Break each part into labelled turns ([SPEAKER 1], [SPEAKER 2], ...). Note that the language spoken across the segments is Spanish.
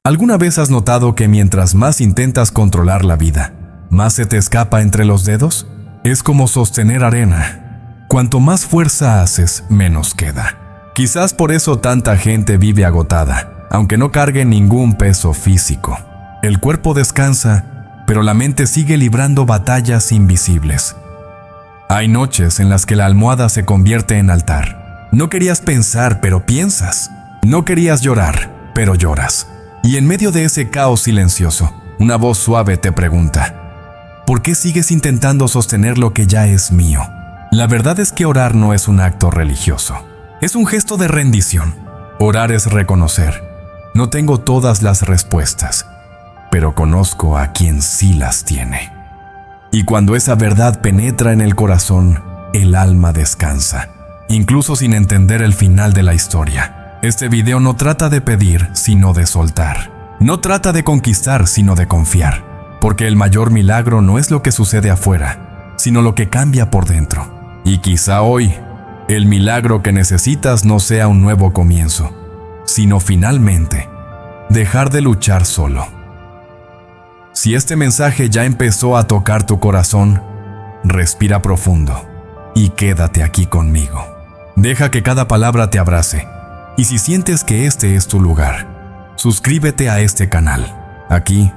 [SPEAKER 1] ¿Alguna vez has notado que mientras más intentas controlar la vida, más se te escapa entre los dedos? Es como sostener arena. Cuanto más fuerza haces, menos queda. Quizás por eso tanta gente vive agotada, aunque no cargue ningún peso físico. El cuerpo descansa, pero la mente sigue librando batallas invisibles. Hay noches en las que la almohada se convierte en altar. No querías pensar, pero piensas. No querías llorar, pero lloras. Y en medio de ese caos silencioso, una voz suave te pregunta: ¿por qué sigues intentando sostener lo que ya es mío? La verdad es que orar no es un acto religioso. Es un gesto de rendición. Orar es reconocer: no tengo todas las respuestas, pero conozco a quien sí las tiene. Y cuando esa verdad penetra en el corazón, el alma descansa, incluso sin entender el final de la historia. Este video no trata de pedir, sino de soltar. No trata de conquistar, sino de confiar. Porque el mayor milagro no es lo que sucede afuera, sino lo que cambia por dentro. Y quizá hoy, el milagro que necesitas no sea un nuevo comienzo, sino finalmente, dejar de luchar solo. Si este mensaje ya empezó a tocar tu corazón, respira profundo y quédate aquí conmigo. Deja que cada palabra te abrace. Y si sientes que este es tu lugar, suscríbete a este canal. Aquí,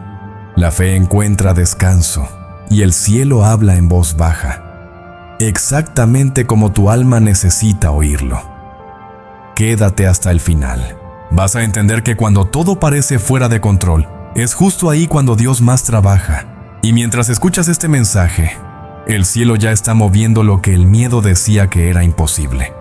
[SPEAKER 1] la fe encuentra descanso y el cielo habla en voz baja, exactamente como tu alma necesita oírlo. Quédate hasta el final. Vas a entender que cuando todo parece fuera de control, es justo ahí cuando Dios más trabaja. Y mientras escuchas este mensaje, el cielo ya está moviendo lo que el miedo decía que era imposible.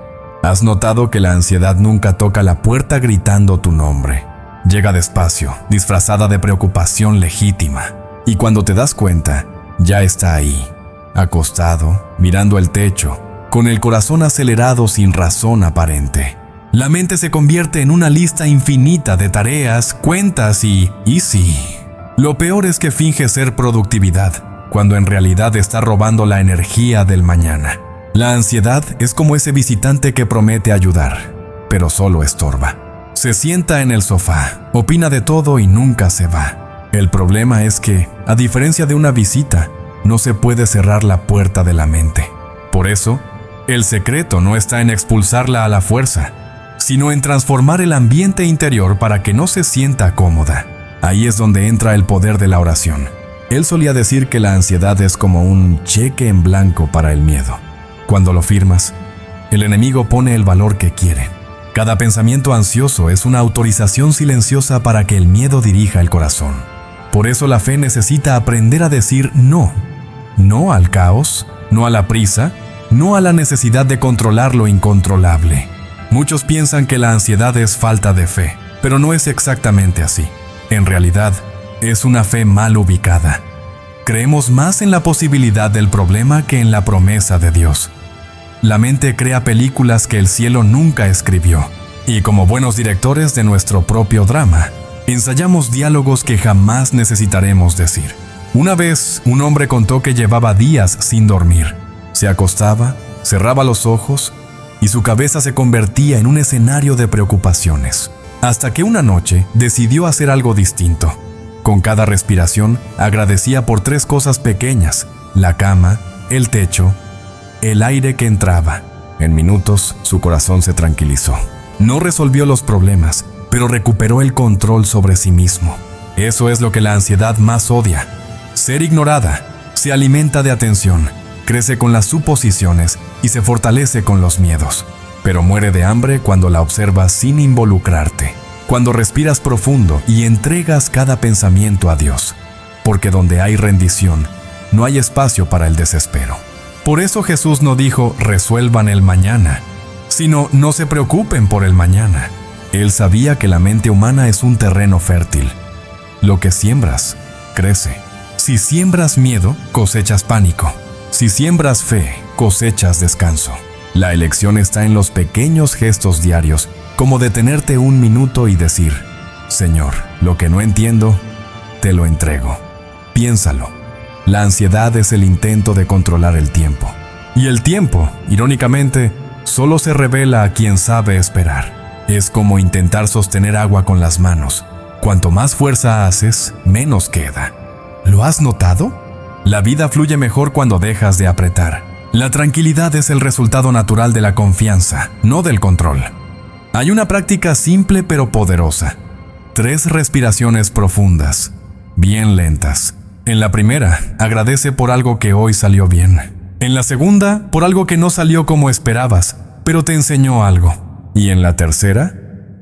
[SPEAKER 1] ¿Has notado que la ansiedad nunca toca la puerta gritando tu nombre? Llega despacio, disfrazada de preocupación legítima. Y cuando te das cuenta, ya está ahí, acostado, mirando el techo, con el corazón acelerado sin razón aparente. La mente se convierte en una lista infinita de tareas, cuentas y sí. Lo peor es que finge ser productividad, cuando en realidad está robando la energía del mañana. La ansiedad es como ese visitante que promete ayudar, pero solo estorba. Se sienta en el sofá, opina de todo y nunca se va. El problema es que, a diferencia de una visita, no se puede cerrar la puerta de la mente. Por eso, el secreto no está en expulsarla a la fuerza, sino en transformar el ambiente interior para que no se sienta cómoda. Ahí es donde entra el poder de la oración. Él solía decir que la ansiedad es como un cheque en blanco para el miedo. Cuando lo firmas, el enemigo pone el valor que quiere. Cada pensamiento ansioso es una autorización silenciosa para que el miedo dirija el corazón. Por eso la fe necesita aprender a decir no. No al caos, no a la prisa, no a la necesidad de controlar lo incontrolable. Muchos piensan que la ansiedad es falta de fe, pero no es exactamente así. En realidad, es una fe mal ubicada. Creemos más en la posibilidad del problema que en la promesa de Dios. La mente crea películas que el cielo nunca escribió, y como buenos directores de nuestro propio drama, ensayamos diálogos que jamás necesitaremos decir. Una vez, un hombre contó que llevaba días sin dormir. Se acostaba, cerraba los ojos, y su cabeza se convertía en un escenario de preocupaciones. Hasta que una noche decidió hacer algo distinto. Con cada respiración, agradecía por 3 cosas pequeñas: la cama, el techo, el aire que entraba. En minutos, su corazón se tranquilizó. No resolvió los problemas, pero recuperó el control sobre sí mismo. Eso es lo que la ansiedad más odia: ser ignorada. Se alimenta de atención, crece con las suposiciones y se fortalece con los miedos. Pero muere de hambre cuando la observas sin involucrarte. Cuando respiras profundo y entregas cada pensamiento a Dios, porque donde hay rendición, no hay espacio para el desespero. Por eso Jesús no dijo resuelvan el mañana, sino no se preocupen por el mañana. Él sabía que la mente humana es un terreno fértil. Lo que siembras, crece. Si siembras miedo, cosechas pánico. Si siembras fe, cosechas descanso. La elección está en los pequeños gestos diarios, como detenerte un minuto y decir: Señor, lo que no entiendo, te lo entrego. Piénsalo. La ansiedad es el intento de controlar el tiempo. Y el tiempo, irónicamente, solo se revela a quien sabe esperar. Es como intentar sostener agua con las manos. Cuanto más fuerza haces, menos queda. ¿Lo has notado? La vida fluye mejor cuando dejas de apretar. La tranquilidad es el resultado natural de la confianza, no del control. Hay una práctica simple pero poderosa. 3 respiraciones profundas, bien lentas. En la primera, agradece por algo que hoy salió bien. En la segunda, por algo que no salió como esperabas, pero te enseñó algo. Y en la tercera,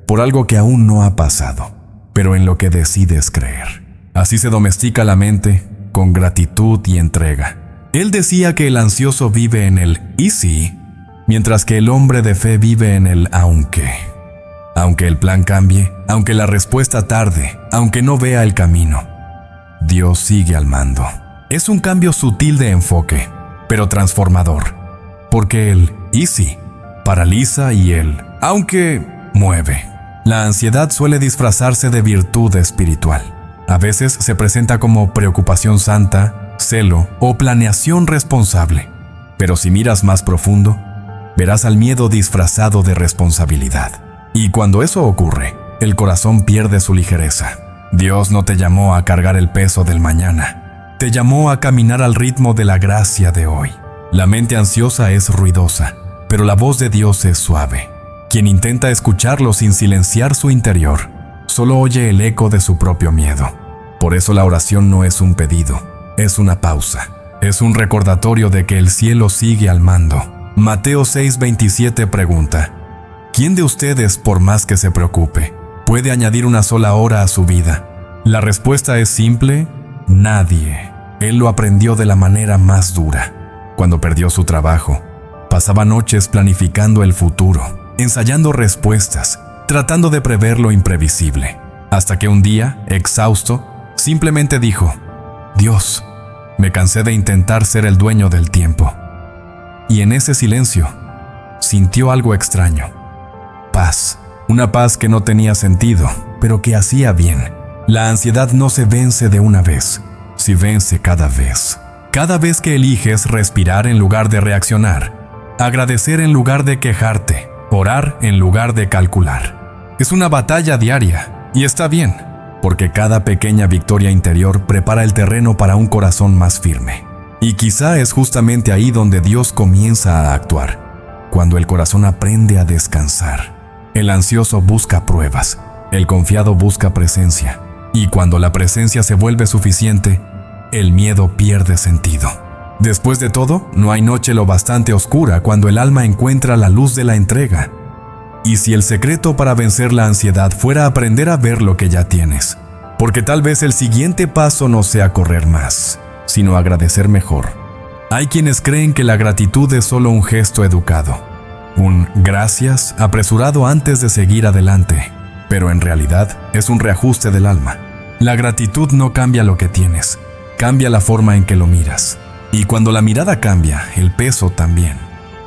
[SPEAKER 1] por algo que aún no ha pasado, pero en lo que decides creer. Así se domestica la mente con gratitud y entrega. Él decía que el ansioso vive en el «y si», mientras que el hombre de fe vive en el «aunque». Aunque el plan cambie, aunque la respuesta tarde, aunque no vea el camino, Dios sigue al mando. Es un cambio sutil de enfoque, pero transformador, porque el «y si» paraliza y el «aunque» mueve. La ansiedad suele disfrazarse de virtud espiritual. A veces se presenta como preocupación santa, celo o planeación responsable. Pero si miras más profundo, verás al miedo disfrazado de responsabilidad. Y cuando eso ocurre, el corazón pierde su ligereza. Dios no te llamó a cargar el peso del mañana. Te llamó a caminar al ritmo de la gracia de hoy. La mente ansiosa es ruidosa, pero la voz de Dios es suave. Quien intenta escucharlo sin silenciar su interior, solo oye el eco de su propio miedo. Por eso la oración no es un pedido, es una pausa. Es un recordatorio de que el cielo sigue al mando. Mateo 6:27 pregunta: ¿quién de ustedes, por más que se preocupe, puede añadir una sola hora a su vida? La respuesta es simple: nadie. Él lo aprendió de la manera más dura. Cuando perdió su trabajo, pasaba noches planificando el futuro, ensayando respuestas, tratando de prever lo imprevisible, hasta que un día, exhausto, simplemente dijo: Dios, me cansé de intentar ser el dueño del tiempo. Y en ese silencio, sintió algo extraño. Paz. Una paz que no tenía sentido, pero que hacía bien. La ansiedad no se vence de una vez, se vence cada vez. Cada vez que eliges respirar en lugar de reaccionar, agradecer en lugar de quejarte, orar en lugar de calcular. Es una batalla diaria, y está bien, porque cada pequeña victoria interior prepara el terreno para un corazón más firme. Y quizá es justamente ahí donde Dios comienza a actuar, cuando el corazón aprende a descansar. El ansioso busca pruebas, el confiado busca presencia, y cuando la presencia se vuelve suficiente, el miedo pierde sentido. Después de todo, no hay noche lo bastante oscura cuando el alma encuentra la luz de la entrega. Y si el secreto para vencer la ansiedad fuera aprender a ver lo que ya tienes, porque tal vez el siguiente paso no sea correr más, sino agradecer mejor. Hay quienes creen que la gratitud es solo un gesto educado, un gracias apresurado antes de seguir adelante, pero en realidad es un reajuste del alma. La gratitud no cambia lo que tienes, cambia la forma en que lo miras. Y cuando la mirada cambia, el peso también.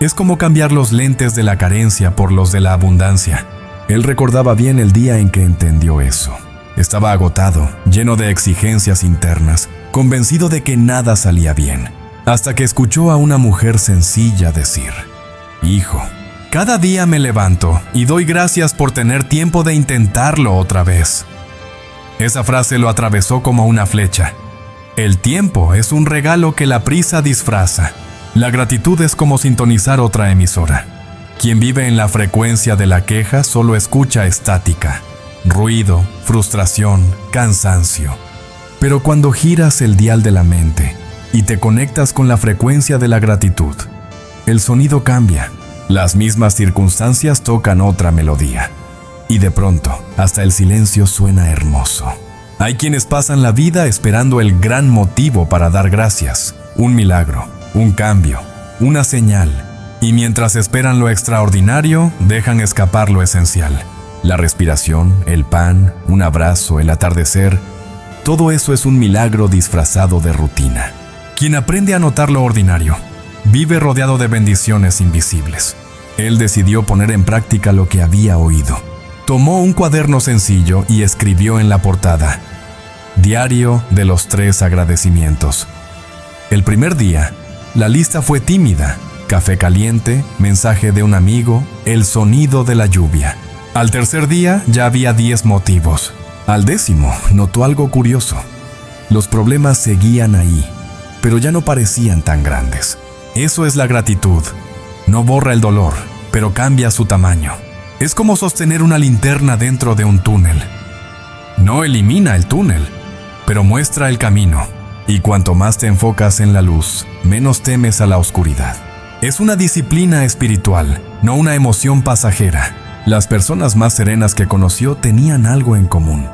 [SPEAKER 1] Es como cambiar los lentes de la carencia por los de la abundancia. Él recordaba bien el día en que entendió eso. Estaba agotado, lleno de exigencias internas, convencido de que nada salía bien, hasta que escuchó a una mujer sencilla decir: Hijo, cada día me levanto y doy gracias por tener tiempo de intentarlo otra vez. Esa frase lo atravesó como una flecha. El tiempo es un regalo que la prisa disfraza. La gratitud es como sintonizar otra emisora. Quien vive en la frecuencia de la queja solo escucha estática, ruido, frustración, cansancio. Pero cuando giras el dial de la mente y te conectas con la frecuencia de la gratitud, el sonido cambia. Las mismas circunstancias tocan otra melodía. Y de pronto, hasta el silencio suena hermoso. Hay quienes pasan la vida esperando el gran motivo para dar gracias, un milagro, un cambio, una señal. Y mientras esperan lo extraordinario, dejan escapar lo esencial. La respiración, el pan, un abrazo, el atardecer. Todo eso es un milagro disfrazado de rutina. Quien aprende a notar lo ordinario, vive rodeado de bendiciones invisibles. Él decidió poner en práctica lo que había oído. Tomó un cuaderno sencillo y escribió en la portada: Diario de los 3 agradecimientos. El primer día, la lista fue tímida: café caliente, mensaje de un amigo, el sonido de la lluvia. Al tercer día ya había 10 motivos: Al 10º notó algo curioso. Los problemas seguían ahí, pero ya no parecían tan grandes. Eso es la gratitud. No borra el dolor, pero cambia su tamaño. Es como sostener una linterna dentro de un túnel. No elimina el túnel, pero muestra el camino. Y cuanto más te enfocas en la luz, menos temes a la oscuridad. Es una disciplina espiritual, no una emoción pasajera. Las personas más serenas que conoció tenían algo en común: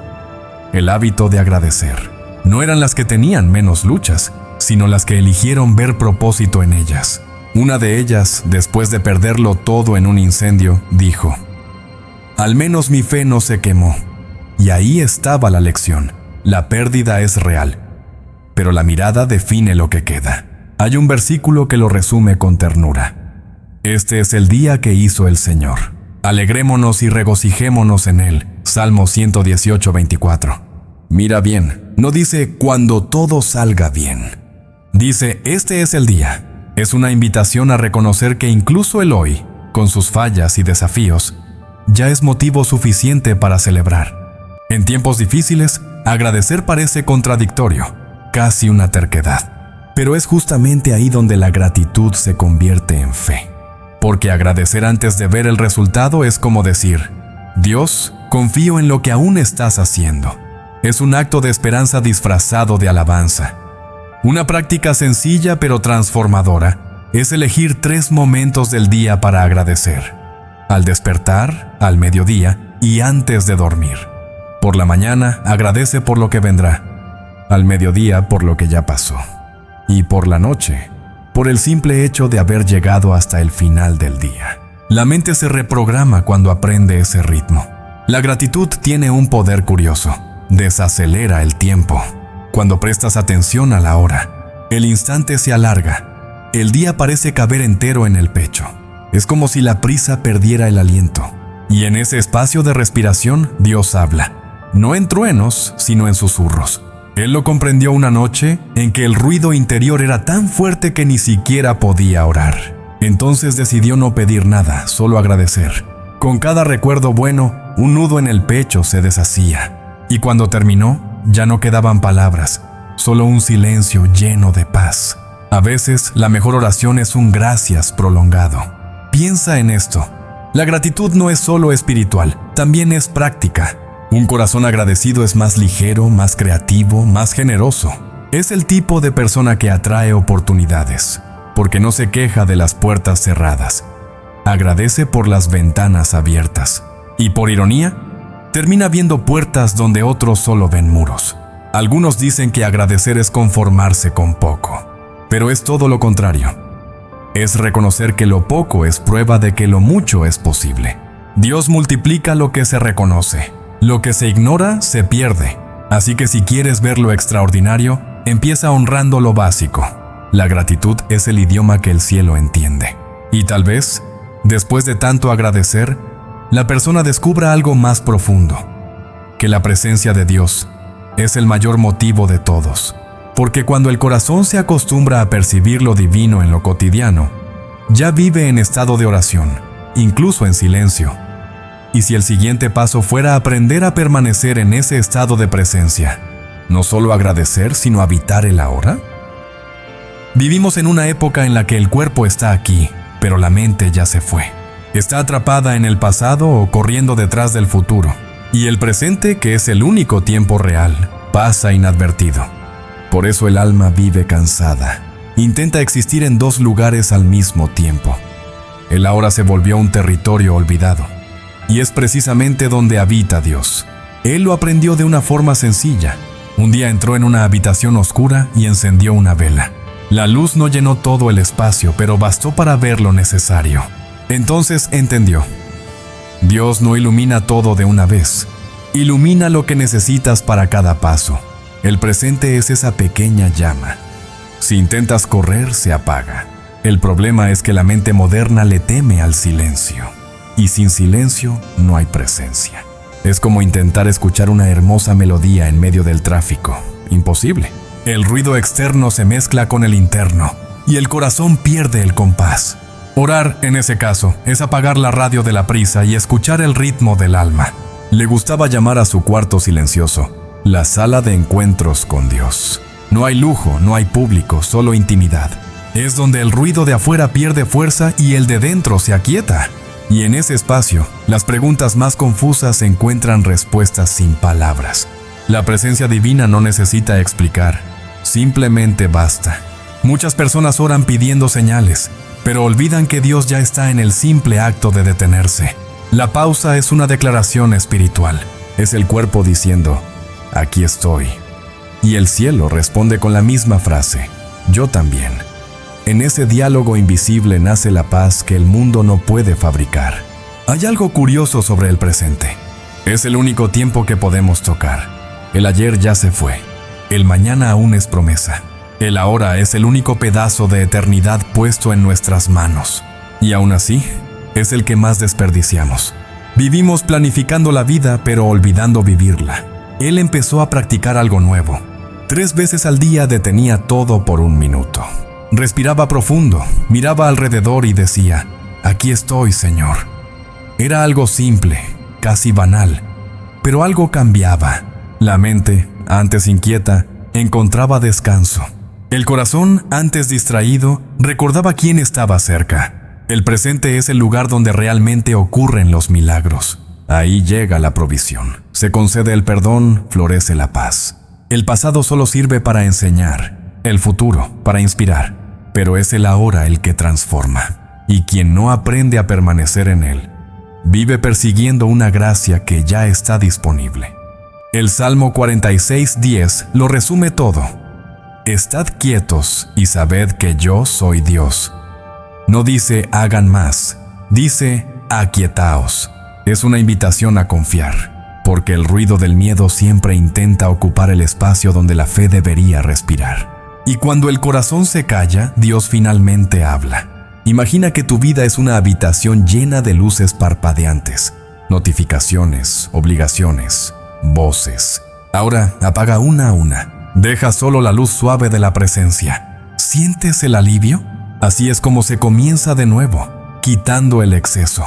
[SPEAKER 1] el hábito de agradecer. No eran las que tenían menos luchas, sino las que eligieron ver propósito en ellas. Una de ellas, después de perderlo todo en un incendio, dijo: «Al menos mi fe no se quemó». Y ahí estaba la lección. La pérdida es real, pero la mirada define lo que queda. Hay un versículo que lo resume con ternura: «Este es el día que hizo el Señor. Alegrémonos y regocijémonos en él». Salmo 118, 24. Mira bien, no dice «cuando todo salga bien». Dice «este es el día». Es una invitación a reconocer que incluso el hoy, con sus fallas y desafíos, ya es motivo suficiente para celebrar. En tiempos difíciles, agradecer parece contradictorio, casi una terquedad. Pero es justamente ahí donde la gratitud se convierte en fe. Porque agradecer antes de ver el resultado es como decir: «Dios, confío en lo que aún estás haciendo». Es un acto de esperanza disfrazado de alabanza. Una práctica sencilla pero transformadora es elegir 3 momentos del día para agradecer: al despertar, al mediodía y antes de dormir. Por la mañana, agradece por lo que vendrá. Al mediodía, por lo que ya pasó. Y por la noche, por el simple hecho de haber llegado hasta el final del día. La mente se reprograma cuando aprende ese ritmo. La gratitud tiene un poder curioso: desacelera el tiempo. Cuando prestas atención a la hora, el instante se alarga. El día parece caber entero en el pecho. Es como si la prisa perdiera el aliento. Y en ese espacio de respiración, Dios habla. No en truenos, sino en susurros. Él lo comprendió una noche en que el ruido interior era tan fuerte que ni siquiera podía orar. Entonces decidió no pedir nada, solo agradecer. Con cada recuerdo bueno, un nudo en el pecho se deshacía. Y cuando terminó, ya no quedaban palabras, solo un silencio lleno de paz. A veces, la mejor oración es un gracias prolongado. Piensa en esto. La gratitud no es solo espiritual, también es práctica. Un corazón agradecido es más ligero, más creativo, más generoso. Es el tipo de persona que atrae oportunidades, porque no se queja de las puertas cerradas. Agradece por las ventanas abiertas. Y por ironía, termina viendo puertas donde otros solo ven muros. Algunos dicen que agradecer es conformarse con poco, pero es todo lo contrario. Es reconocer que lo poco es prueba de que lo mucho es posible. Dios multiplica lo que se reconoce. Lo que se ignora se pierde. Así que si quieres ver lo extraordinario, empieza honrando lo básico. La gratitud es el idioma que el cielo entiende. Y tal vez, después de tanto agradecer, la persona descubra algo más profundo: que la presencia de Dios es el mayor motivo de todos. Porque cuando el corazón se acostumbra a percibir lo divino en lo cotidiano, ya vive en estado de oración, incluso en silencio. Y si el siguiente paso fuera aprender a permanecer en ese estado de presencia, no solo agradecer, sino habitar el ahora. Vivimos en una época en la que el cuerpo está aquí, pero la mente ya se fue. Está atrapada en el pasado o corriendo detrás del futuro. Y el presente, que es el único tiempo real, pasa inadvertido. Por eso el alma vive cansada. Intenta existir en 2 lugares al mismo tiempo. El ahora se volvió un territorio olvidado. Y es precisamente donde habita Dios. Él lo aprendió de una forma sencilla. Un día entró en una habitación oscura y encendió una vela. La luz no llenó todo el espacio, pero bastó para ver lo necesario. Entonces entendió. Dios no ilumina todo de una vez. Ilumina lo que necesitas para cada paso. El presente es esa pequeña llama. Si intentas correr, se apaga. El problema es que la mente moderna le teme al silencio. Y sin silencio no hay presencia. Es como intentar escuchar una hermosa melodía en medio del tráfico. Imposible. El ruido externo se mezcla con el interno y el corazón pierde el compás. Orar, en ese caso, es apagar la radio de la prisa y escuchar el ritmo del alma. Le gustaba llamar a su cuarto silencioso la sala de encuentros con Dios. No hay lujo, no hay público, solo intimidad. Es donde el ruido de afuera pierde fuerza y el de dentro se aquieta. Y en ese espacio, las preguntas más confusas encuentran respuestas sin palabras. La presencia divina no necesita explicar, simplemente basta. Muchas personas oran pidiendo señales, pero olvidan que Dios ya está en el simple acto de detenerse. La pausa es una declaración espiritual. Es el cuerpo diciendo, aquí estoy. Y el cielo responde con la misma frase, yo también. En ese diálogo invisible nace la paz que el mundo no puede fabricar. Hay algo curioso sobre el presente. Es el único tiempo que podemos tocar. El ayer ya se fue. El mañana aún es promesa. El ahora es el único pedazo de eternidad puesto en nuestras manos. Y aún así, es el que más desperdiciamos. Vivimos planificando la vida, pero olvidando vivirla. Él empezó a practicar algo nuevo. 3 veces al día detenía todo por 1 minuto. Respiraba profundo, miraba alrededor y decía, aquí estoy, Señor. Era algo simple, casi banal, pero algo cambiaba. La mente, antes inquieta, encontraba descanso. El corazón, antes distraído, recordaba quién estaba cerca. El presente es el lugar donde realmente ocurren los milagros. Ahí llega la provisión. Se concede el perdón, florece la paz. El pasado solo sirve para enseñar, el futuro para inspirar. Pero es el ahora el que transforma, y quien no aprende a permanecer en él, vive persiguiendo una gracia que ya está disponible. El Salmo 46:10 lo resume todo. Estad quietos y sabed que yo soy Dios. No dice hagan más, dice aquietaos. Es una invitación a confiar, porque el ruido del miedo siempre intenta ocupar el espacio donde la fe debería respirar. Y cuando el corazón se calla, Dios finalmente habla. Imagina que tu vida es una habitación llena de luces parpadeantes, notificaciones, obligaciones, voces. Ahora apaga una a una. Deja solo la luz suave de la presencia. ¿Sientes el alivio? Así es como se comienza de nuevo, quitando el exceso.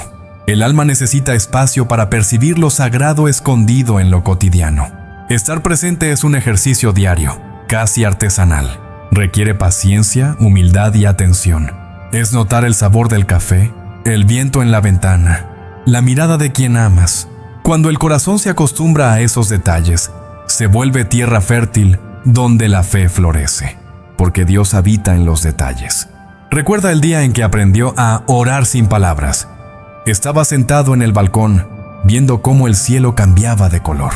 [SPEAKER 1] El alma necesita espacio para percibir lo sagrado escondido en lo cotidiano. Estar presente es un ejercicio diario, casi artesanal. Requiere paciencia, humildad y atención. Es notar el sabor del café, el viento en la ventana, la mirada de quien amas. Cuando el corazón se acostumbra a esos detalles, se vuelve tierra fértil donde la fe florece, porque Dios habita en los detalles. Recuerda el día en que aprendió a orar sin palabras. Estaba sentado en el balcón, viendo cómo el cielo cambiaba de color.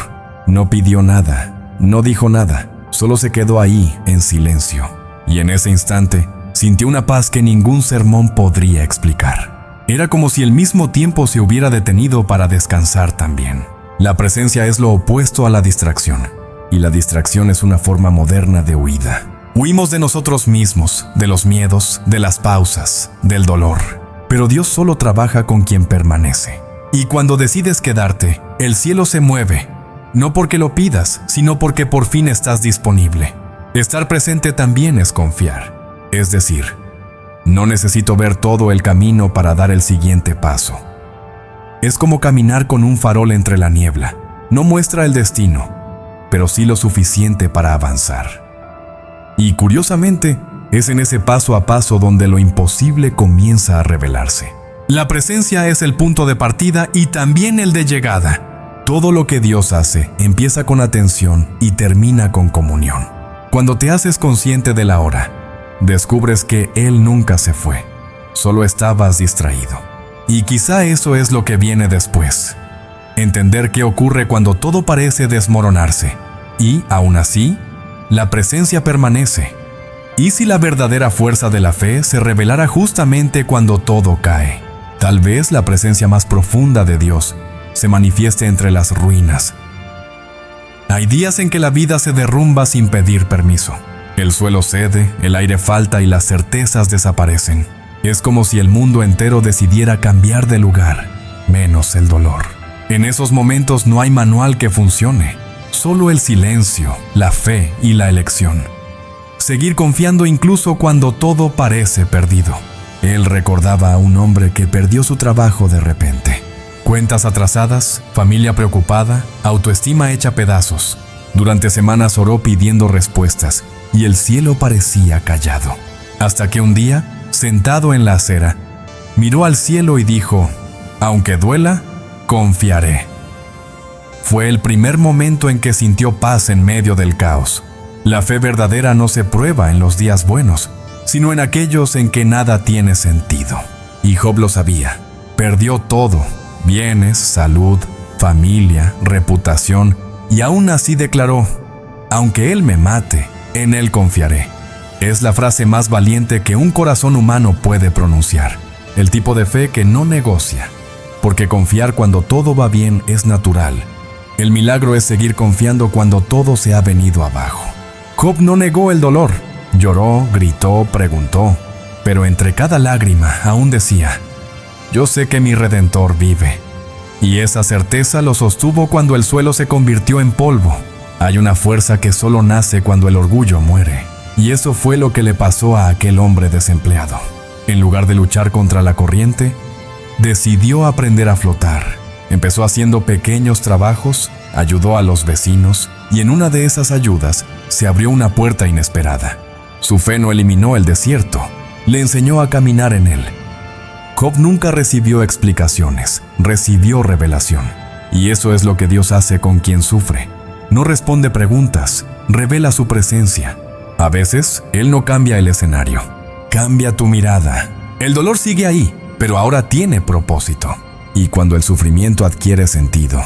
[SPEAKER 1] No pidió nada, no dijo nada. Solo se quedó ahí, en silencio, y en ese instante sintió una paz que ningún sermón podría explicar. Era como si el mismo tiempo se hubiera detenido para descansar también. La presencia es lo opuesto a la distracción, y la distracción es una forma moderna de huida. Huimos de nosotros mismos, de los miedos, de las pausas, del dolor. Pero Dios solo trabaja con quien permanece. Y cuando decides quedarte, el cielo se mueve. No porque lo pidas, sino porque por fin estás disponible. Estar presente también es confiar. Es decir, no necesito ver todo el camino para dar el siguiente paso. Es como caminar con un farol entre la niebla. No muestra el destino, pero sí lo suficiente para avanzar. Y curiosamente, es en ese paso a paso donde lo imposible comienza a revelarse. La presencia es el punto de partida y también el de llegada. Todo lo que Dios hace empieza con atención y termina con comunión. Cuando te haces consciente de la hora, descubres que Él nunca se fue, solo estabas distraído. Y quizá eso es lo que viene después. Entender qué ocurre cuando todo parece desmoronarse. Y, aún así, la presencia permanece. ¿Y si la verdadera fuerza de la fe se revelara justamente cuando todo cae? Tal vez la presencia más profunda de Dios se manifieste entre las ruinas. Hay días en que la vida se derrumba sin pedir permiso. El suelo cede, el aire falta y las certezas desaparecen. Es como si el mundo entero decidiera cambiar de lugar, menos el dolor. En esos momentos no hay manual que funcione, solo el silencio, la fe y la elección. Seguir confiando incluso cuando todo parece perdido. Él recordaba a un hombre que perdió su trabajo de repente. Cuentas atrasadas, familia preocupada, autoestima hecha pedazos. Durante semanas oró pidiendo respuestas y el cielo parecía callado. Hasta que un día, sentado en la acera, miró al cielo y dijo: «Aunque duela, confiaré». Fue el primer momento en que sintió paz en medio del caos. La fe verdadera no se prueba en los días buenos, sino en aquellos en que nada tiene sentido. Y Job lo sabía. Perdió todo: bienes, salud, familia, reputación, y aún así declaró: «Aunque él me mate, en él confiaré». Es la frase más valiente que un corazón humano puede pronunciar. El tipo de fe que no negocia, porque confiar cuando todo va bien es natural. El milagro es seguir confiando cuando todo se ha venido abajo. Job no negó el dolor. Lloró, gritó, preguntó, pero entre cada lágrima aún decía: «Yo sé que mi Redentor vive». Y esa certeza lo sostuvo cuando el suelo se convirtió en polvo. Hay una fuerza que solo nace cuando el orgullo muere. Y eso fue lo que le pasó a aquel hombre desempleado. En lugar de luchar contra la corriente, decidió aprender a flotar. Empezó haciendo pequeños trabajos, ayudó a los vecinos, y en una de esas ayudas se abrió una puerta inesperada. Su fe no eliminó el desierto, le enseñó a caminar en él. Job nunca recibió explicaciones, recibió revelación. Y eso es lo que Dios hace con quien sufre. No responde preguntas, revela su presencia. A veces, Él no cambia el escenario, cambia tu mirada. El dolor sigue ahí, pero ahora tiene propósito. Y cuando el sufrimiento adquiere sentido,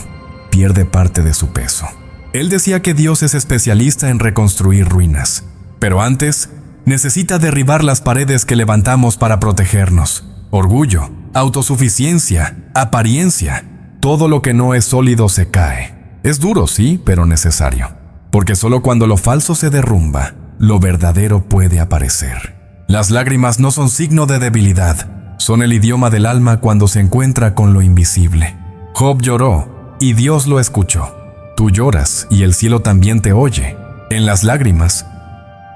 [SPEAKER 1] pierde parte de su peso. Él decía que Dios es especialista en reconstruir ruinas, pero antes necesita derribar las paredes que levantamos para protegernos. Orgullo, autosuficiencia, apariencia, todo lo que no es sólido se cae. Es duro, sí, pero necesario, porque solo cuando lo falso se derrumba, lo verdadero puede aparecer. Las lágrimas no son signo de debilidad, son el idioma del alma cuando se encuentra con lo invisible. Job lloró y Dios lo escuchó. Tú lloras y el cielo también te oye. En las lágrimas,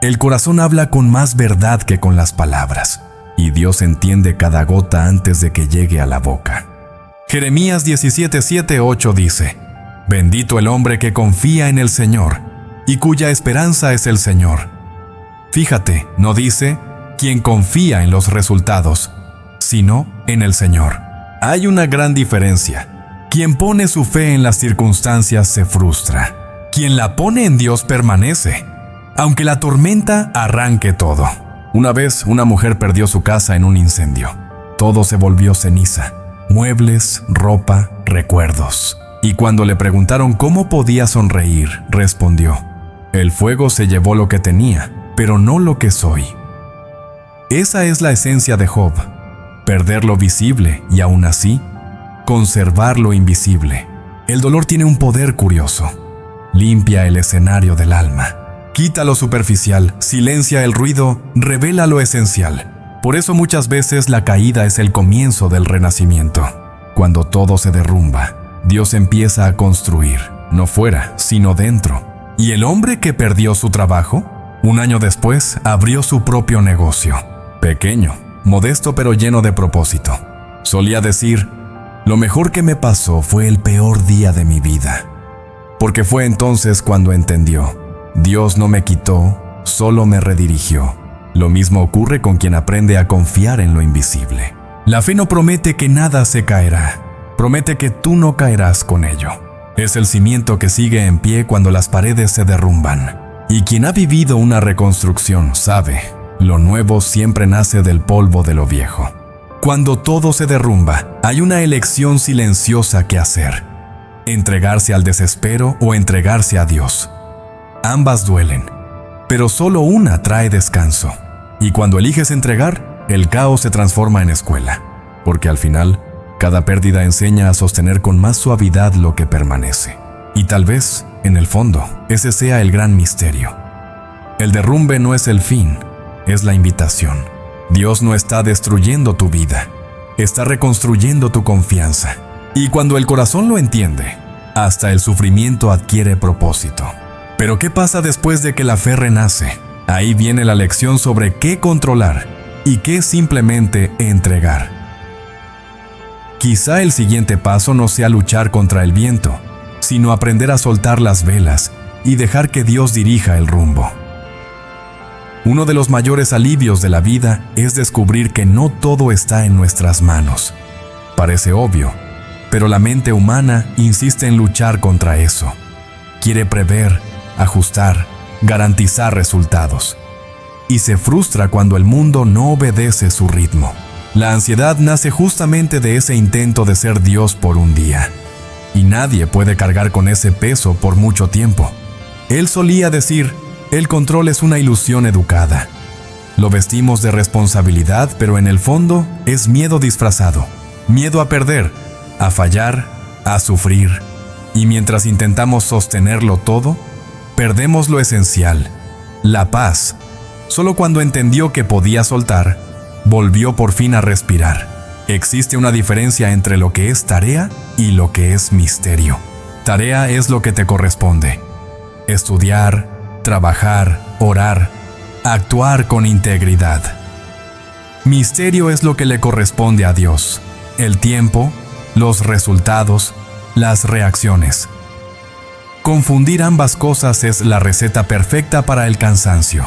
[SPEAKER 1] el corazón habla con más verdad que con las palabras, y Dios entiende cada gota antes de que llegue a la boca. Jeremías 17:7-8 dice: «Bendito el hombre que confía en el Señor y cuya esperanza es el Señor». Fíjate, no dice quien confía en los resultados, sino en el Señor. Hay una gran diferencia. Quien pone su fe en las circunstancias se frustra. Quien la pone en Dios permanece, aunque la tormenta arranque todo. Una vez una mujer perdió su casa en un incendio. Todo se volvió ceniza: muebles, ropa, recuerdos. Y cuando le preguntaron cómo podía sonreír, respondió: «El fuego se llevó lo que tenía, pero no lo que soy». Esa es la esencia de Job: perder lo visible y aún así, conservar lo invisible. El dolor tiene un poder curioso. Limpia el escenario del alma. Quita lo superficial, silencia el ruido, revela lo esencial. Por eso muchas veces la caída es el comienzo del renacimiento. Cuando todo se derrumba, Dios empieza a construir, no fuera, sino dentro. ¿Y el hombre que perdió su trabajo? Un año después, abrió su propio negocio. Pequeño, modesto pero lleno de propósito. Solía decir: «Lo mejor que me pasó fue el peor día de mi vida». Porque fue entonces cuando entendió: Dios no me quitó, solo me redirigió. Lo mismo ocurre con quien aprende a confiar en lo invisible. La fe no promete que nada se caerá, promete que tú no caerás con ello. Es el cimiento que sigue en pie cuando las paredes se derrumban. Y quien ha vivido una reconstrucción sabe: lo nuevo siempre nace del polvo de lo viejo. Cuando todo se derrumba, hay una elección silenciosa que hacer: entregarse al desespero o entregarse a Dios. Ambas duelen, pero solo una trae descanso. Y cuando eliges entregar, el caos se transforma en escuela, porque al final, cada pérdida enseña a sostener con más suavidad lo que permanece. Y tal vez, en el fondo, ese sea el gran misterio. El derrumbe no es el fin, es la invitación. Dios no está destruyendo tu vida, está reconstruyendo tu confianza. Y cuando el corazón lo entiende, hasta el sufrimiento adquiere propósito. Pero ¿qué pasa después de que la fe renace? Ahí viene la lección sobre qué controlar y qué simplemente entregar. Quizá el siguiente paso no sea luchar contra el viento, sino aprender a soltar las velas y dejar que Dios dirija el rumbo. Uno de los mayores alivios de la vida es descubrir que no todo está en nuestras manos. Parece obvio, pero la mente humana insiste en luchar contra eso. Quiere prever, ajustar, garantizar resultados. Y se frustra cuando el mundo no obedece su ritmo. La ansiedad nace justamente de ese intento de ser Dios por un día. Y nadie puede cargar con ese peso por mucho tiempo. Él solía decir, el control es una ilusión educada. Lo vestimos de responsabilidad, pero en el fondo es miedo disfrazado. Miedo a perder, a fallar, a sufrir. Y mientras intentamos sostenerlo todo, perdemos lo esencial, la paz. Solo cuando entendió que podía soltar, volvió por fin a respirar. Existe una diferencia entre lo que es tarea y lo que es misterio. Tarea es lo que te corresponde. Estudiar, trabajar, orar, actuar con integridad. Misterio es lo que le corresponde a Dios. El tiempo, los resultados, las reacciones. Confundir ambas cosas es la receta perfecta para el cansancio.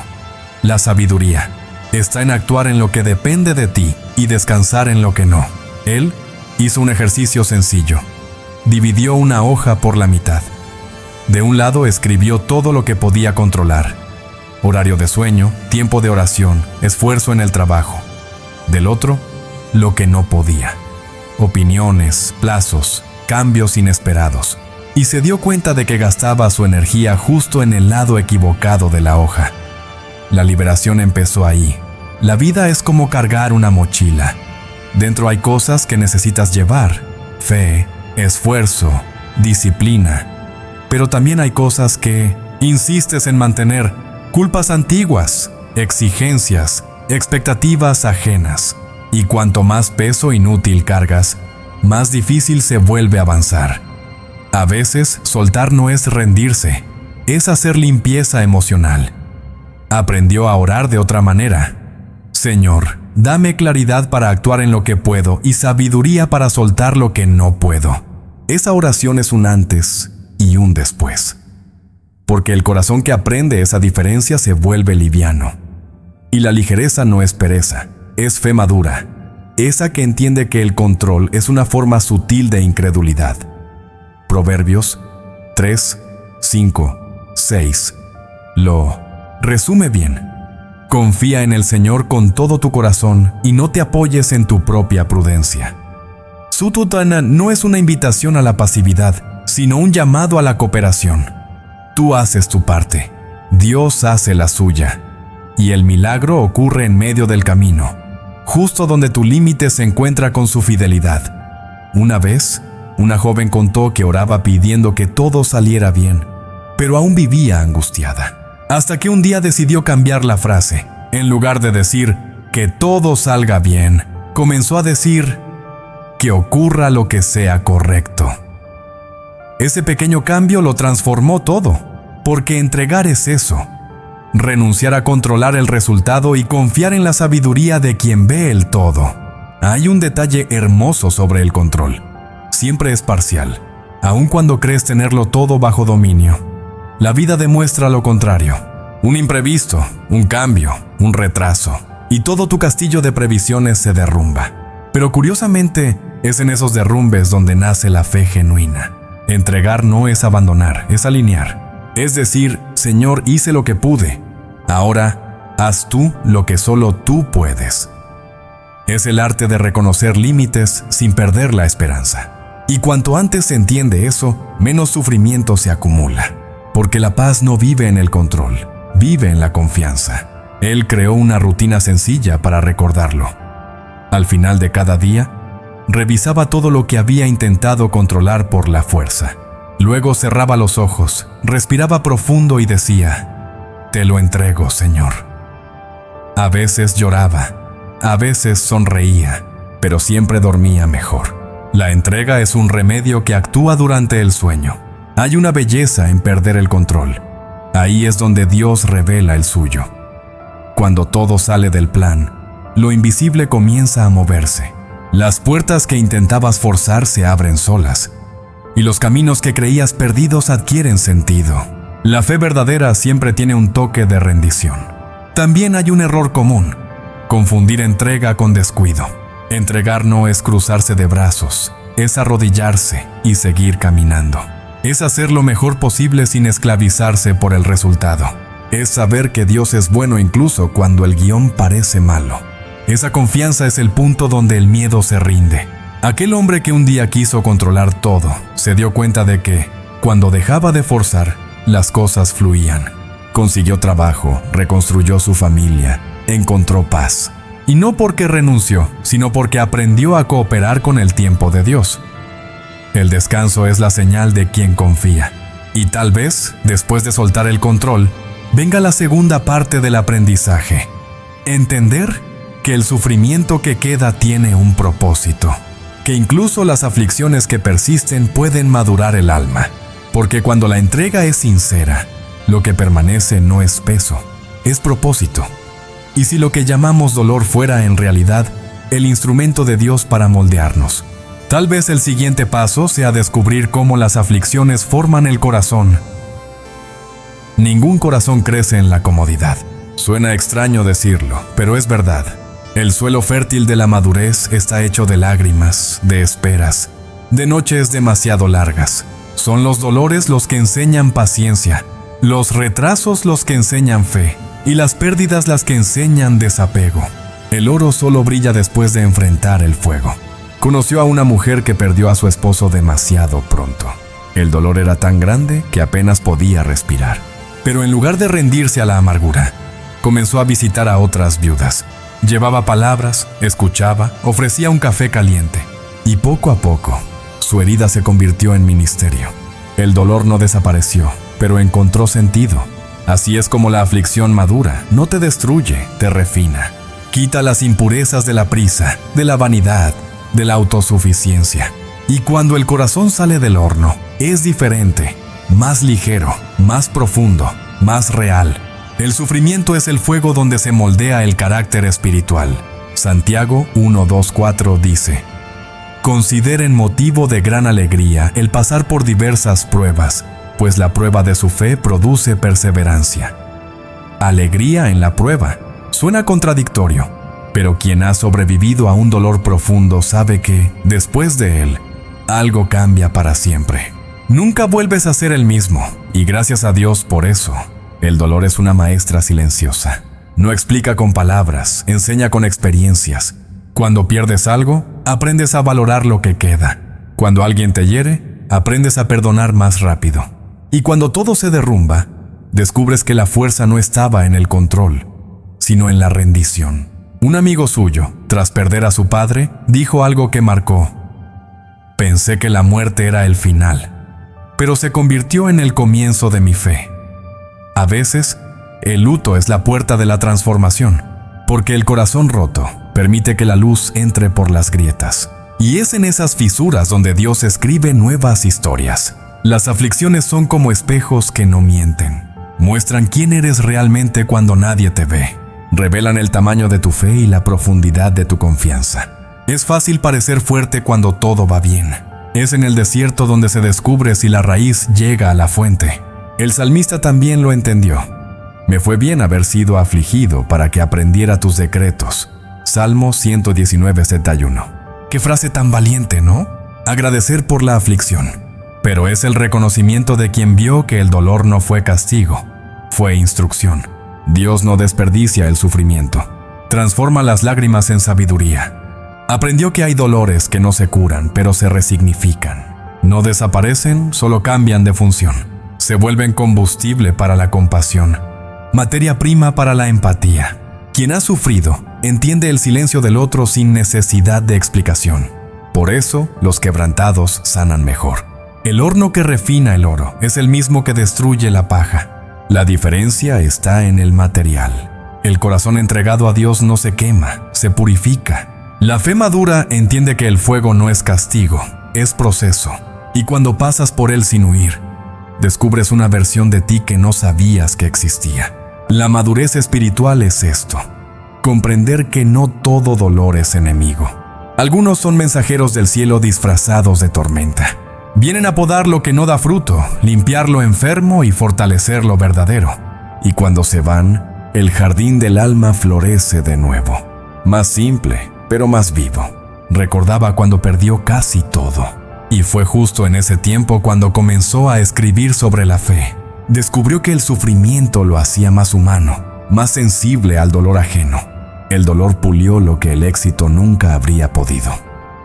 [SPEAKER 1] La sabiduría está en actuar en lo que depende de ti y descansar en lo que no. Él hizo un ejercicio sencillo. Dividió una hoja por la mitad. De un lado escribió todo lo que podía controlar: horario de sueño, tiempo de oración, esfuerzo en el trabajo. Del otro, lo que no podía: opiniones, plazos, cambios inesperados. Y se dio cuenta de que gastaba su energía justo en el lado equivocado de la hoja. La liberación empezó ahí. La vida es como cargar una mochila. Dentro hay cosas que necesitas llevar: fe, esfuerzo, disciplina. Pero también hay cosas que insistes en mantener: culpas antiguas, exigencias, expectativas ajenas. Y cuanto más peso inútil cargas, más difícil se vuelve avanzar. A veces, soltar no es rendirse, es hacer limpieza emocional. Aprendió a orar de otra manera: Señor, dame claridad para actuar en lo que puedo y sabiduría para soltar lo que no puedo. Esa oración es un antes y un después. Porque el corazón que aprende esa diferencia se vuelve liviano. Y la ligereza no es pereza, es fe madura. Esa que entiende que el control es una forma sutil de incredulidad. Proverbios 3, 5, 6. Lo resume bien. Confía en el Señor con todo tu corazón y no te apoyes en tu propia prudencia. Suttutana no es una invitación a la pasividad, sino un llamado a la cooperación. Tú haces tu parte, Dios hace la suya, y el milagro ocurre en medio del camino, justo donde tu límite se encuentra con su fidelidad. Una vez, una joven contó que oraba pidiendo que todo saliera bien, pero aún vivía angustiada. Hasta que un día decidió cambiar la frase. En lugar de decir que todo salga bien, comenzó a decir que ocurra lo que sea correcto. Ese pequeño cambio lo transformó todo, porque entregar es eso: renunciar a controlar el resultado y confiar en la sabiduría de quien ve el todo. Hay un detalle hermoso sobre el control: siempre es parcial, aun cuando crees tenerlo todo bajo dominio. La vida demuestra lo contrario: un imprevisto, un cambio, un retraso, y todo tu castillo de previsiones se derrumba. Pero curiosamente, es en esos derrumbes donde nace la fe genuina. Entregar no es abandonar, es alinear. Es decir, Señor, hice lo que pude. Ahora, haz tú lo que solo tú puedes. Es el arte de reconocer límites sin perder la esperanza. Y cuanto antes se entiende eso, menos sufrimiento se acumula. Porque la paz no vive en el control, vive en la confianza. Él creó una rutina sencilla para recordarlo. Al final de cada día, revisaba todo lo que había intentado controlar por la fuerza. Luego cerraba los ojos, respiraba profundo y decía: te lo entrego, Señor. A veces lloraba, a veces sonreía, pero siempre dormía mejor. La entrega es un remedio que actúa durante el sueño. Hay una belleza en perder el control. Ahí es donde Dios revela el suyo. Cuando todo sale del plan, lo invisible comienza a moverse. Las puertas que intentabas forzar se abren solas, y los caminos que creías perdidos adquieren sentido. La fe verdadera siempre tiene un toque de rendición. También hay un error común: confundir entrega con descuido. Entregar no es cruzarse de brazos, es arrodillarse y seguir caminando. Es hacer lo mejor posible sin esclavizarse por el resultado. Es saber que Dios es bueno incluso cuando el guión parece malo. Esa confianza es el punto donde el miedo se rinde. Aquel hombre que un día quiso controlar todo, se dio cuenta de que, cuando dejaba de forzar, las cosas fluían. Consiguió trabajo, reconstruyó su familia, encontró paz. Y no porque renunció, sino porque aprendió a cooperar con el tiempo de Dios. El descanso es la señal de quien confía. Y tal vez, después de soltar el control, venga la segunda parte del aprendizaje: entender que el sufrimiento que queda tiene un propósito, que incluso las aflicciones que persisten pueden madurar el alma, porque cuando la entrega es sincera, lo que permanece no es peso, es propósito. Y si lo que llamamos dolor fuera en realidad el instrumento de Dios para moldearnos, tal vez el siguiente paso sea descubrir cómo las aflicciones forman el corazón. Ningún corazón crece en la comodidad. Suena extraño decirlo, pero es verdad. El suelo fértil de la madurez está hecho de lágrimas, de esperas, de noches demasiado largas. Son los dolores los que enseñan paciencia, los retrasos los que enseñan fe, y las pérdidas las que enseñan desapego. El oro solo brilla después de enfrentar el fuego. Conoció a una mujer que perdió a su esposo demasiado pronto. El dolor era tan grande que apenas podía respirar. Pero en lugar de rendirse a la amargura, comenzó a visitar a otras viudas. Llevaba palabras, escuchaba, ofrecía un café caliente. Y poco a poco, su herida se convirtió en ministerio. El dolor no desapareció, pero encontró sentido. Así es como la aflicción madura, no te destruye, te refina. Quita las impurezas de la prisa, de la vanidad, de la autosuficiencia. Y cuando el corazón sale del horno, es diferente, más ligero, más profundo, más real. El sufrimiento es el fuego donde se moldea el carácter espiritual. Santiago 1:2-4 dice: consideren motivo de gran alegría el pasar por diversas pruebas, pues la prueba de su fe produce perseverancia. Alegría en la prueba. Suena contradictorio, pero quien ha sobrevivido a un dolor profundo sabe que, después de él, algo cambia para siempre. Nunca vuelves a ser el mismo, y gracias a Dios por eso. El dolor es una maestra silenciosa. No explica con palabras, enseña con experiencias. Cuando pierdes algo, aprendes a valorar lo que queda. Cuando alguien te hiere, aprendes a perdonar más rápido. Y cuando todo se derrumba, descubres que la fuerza no estaba en el control, sino en la rendición. Un amigo suyo, tras perder a su padre, dijo algo que marcó: pensé que la muerte era el final, pero se convirtió en el comienzo de mi fe. A veces, el luto es la puerta de la transformación, porque el corazón roto permite que la luz entre por las grietas. Y es en esas fisuras donde Dios escribe nuevas historias. Las aflicciones son como espejos que no mienten. Muestran quién eres realmente cuando nadie te ve. Revelan el tamaño de tu fe y la profundidad de tu confianza. Es fácil parecer fuerte cuando todo va bien. Es en el desierto donde se descubre si la raíz llega a la fuente. El salmista también lo entendió. Me fue bien haber sido afligido para que aprendiera tus decretos. Salmo 119:71. Qué frase tan valiente, ¿no? Agradecer por la aflicción. Pero es el reconocimiento de quien vio que el dolor no fue castigo, fue instrucción. Dios no desperdicia el sufrimiento. Transforma las lágrimas en sabiduría. Aprendió que hay dolores que no se curan, pero se resignifican. No desaparecen, solo cambian de función. Se vuelven combustible para la compasión, materia prima para la empatía. Quien ha sufrido entiende el silencio del otro sin necesidad de explicación. Por eso, los quebrantados sanan mejor. El horno que refina el oro es el mismo que destruye la paja. La diferencia está en el material. El corazón entregado a Dios no se quema, se purifica. La fe madura entiende que el fuego no es castigo, es proceso. Y cuando pasas por él sin huir, descubres una versión de ti que no sabías que existía. La madurez espiritual es esto: comprender que no todo dolor es enemigo. Algunos son mensajeros del cielo disfrazados de tormenta. Vienen a podar lo que no da fruto, limpiar lo enfermo y fortalecer lo verdadero. Y cuando se van, el jardín del alma florece de nuevo. Más simple, pero más vivo. Recordaba cuando perdió casi todo. Y fue justo en ese tiempo cuando comenzó a escribir sobre la fe. Descubrió que el sufrimiento lo hacía más humano, más sensible al dolor ajeno. El dolor pulió lo que el éxito nunca habría podido.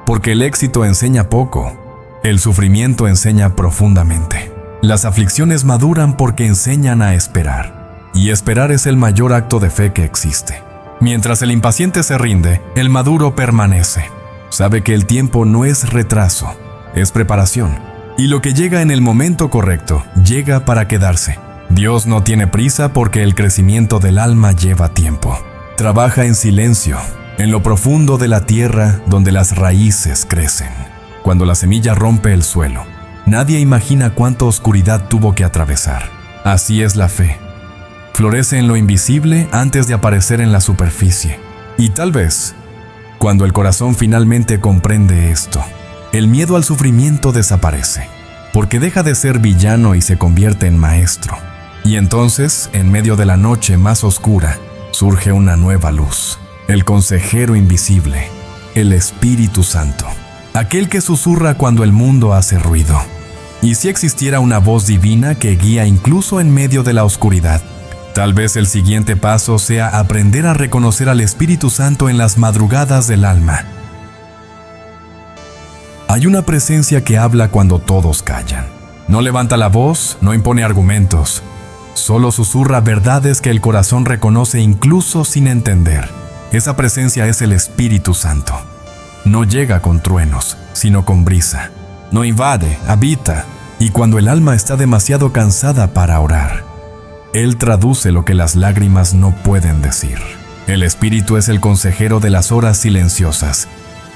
[SPEAKER 1] Porque el éxito enseña poco, el sufrimiento enseña profundamente. Las aflicciones maduran porque enseñan a esperar. Y esperar es el mayor acto de fe que existe. Mientras el impaciente se rinde, el maduro permanece. Sabe que el tiempo no es retraso, es preparación. Y lo que llega en el momento correcto, llega para quedarse. Dios no tiene prisa porque el crecimiento del alma lleva tiempo. Trabaja en silencio, en lo profundo de la tierra donde las raíces crecen. Cuando la semilla rompe el suelo, nadie imagina cuánta oscuridad tuvo que atravesar. Así es la fe. Florece en lo invisible antes de aparecer en la superficie. Y tal vez, cuando el corazón finalmente comprende esto, el miedo al sufrimiento desaparece, porque deja de ser villano y se convierte en maestro. Y entonces, en medio de la noche más oscura, surge una nueva luz, el consejero invisible, el Espíritu Santo, aquel que susurra cuando el mundo hace ruido. Y si existiera una voz divina que guía incluso en medio de la oscuridad, tal vez el siguiente paso sea aprender a reconocer al Espíritu Santo en las madrugadas del alma. Hay una presencia que habla cuando todos callan. No levanta la voz, no impone argumentos. Solo susurra verdades que el corazón reconoce incluso sin entender. Esa presencia es el Espíritu Santo. No llega con truenos, sino con brisa. No invade, habita. Y cuando el alma está demasiado cansada para orar, Él traduce lo que las lágrimas no pueden decir. El Espíritu es el consejero de las horas silenciosas,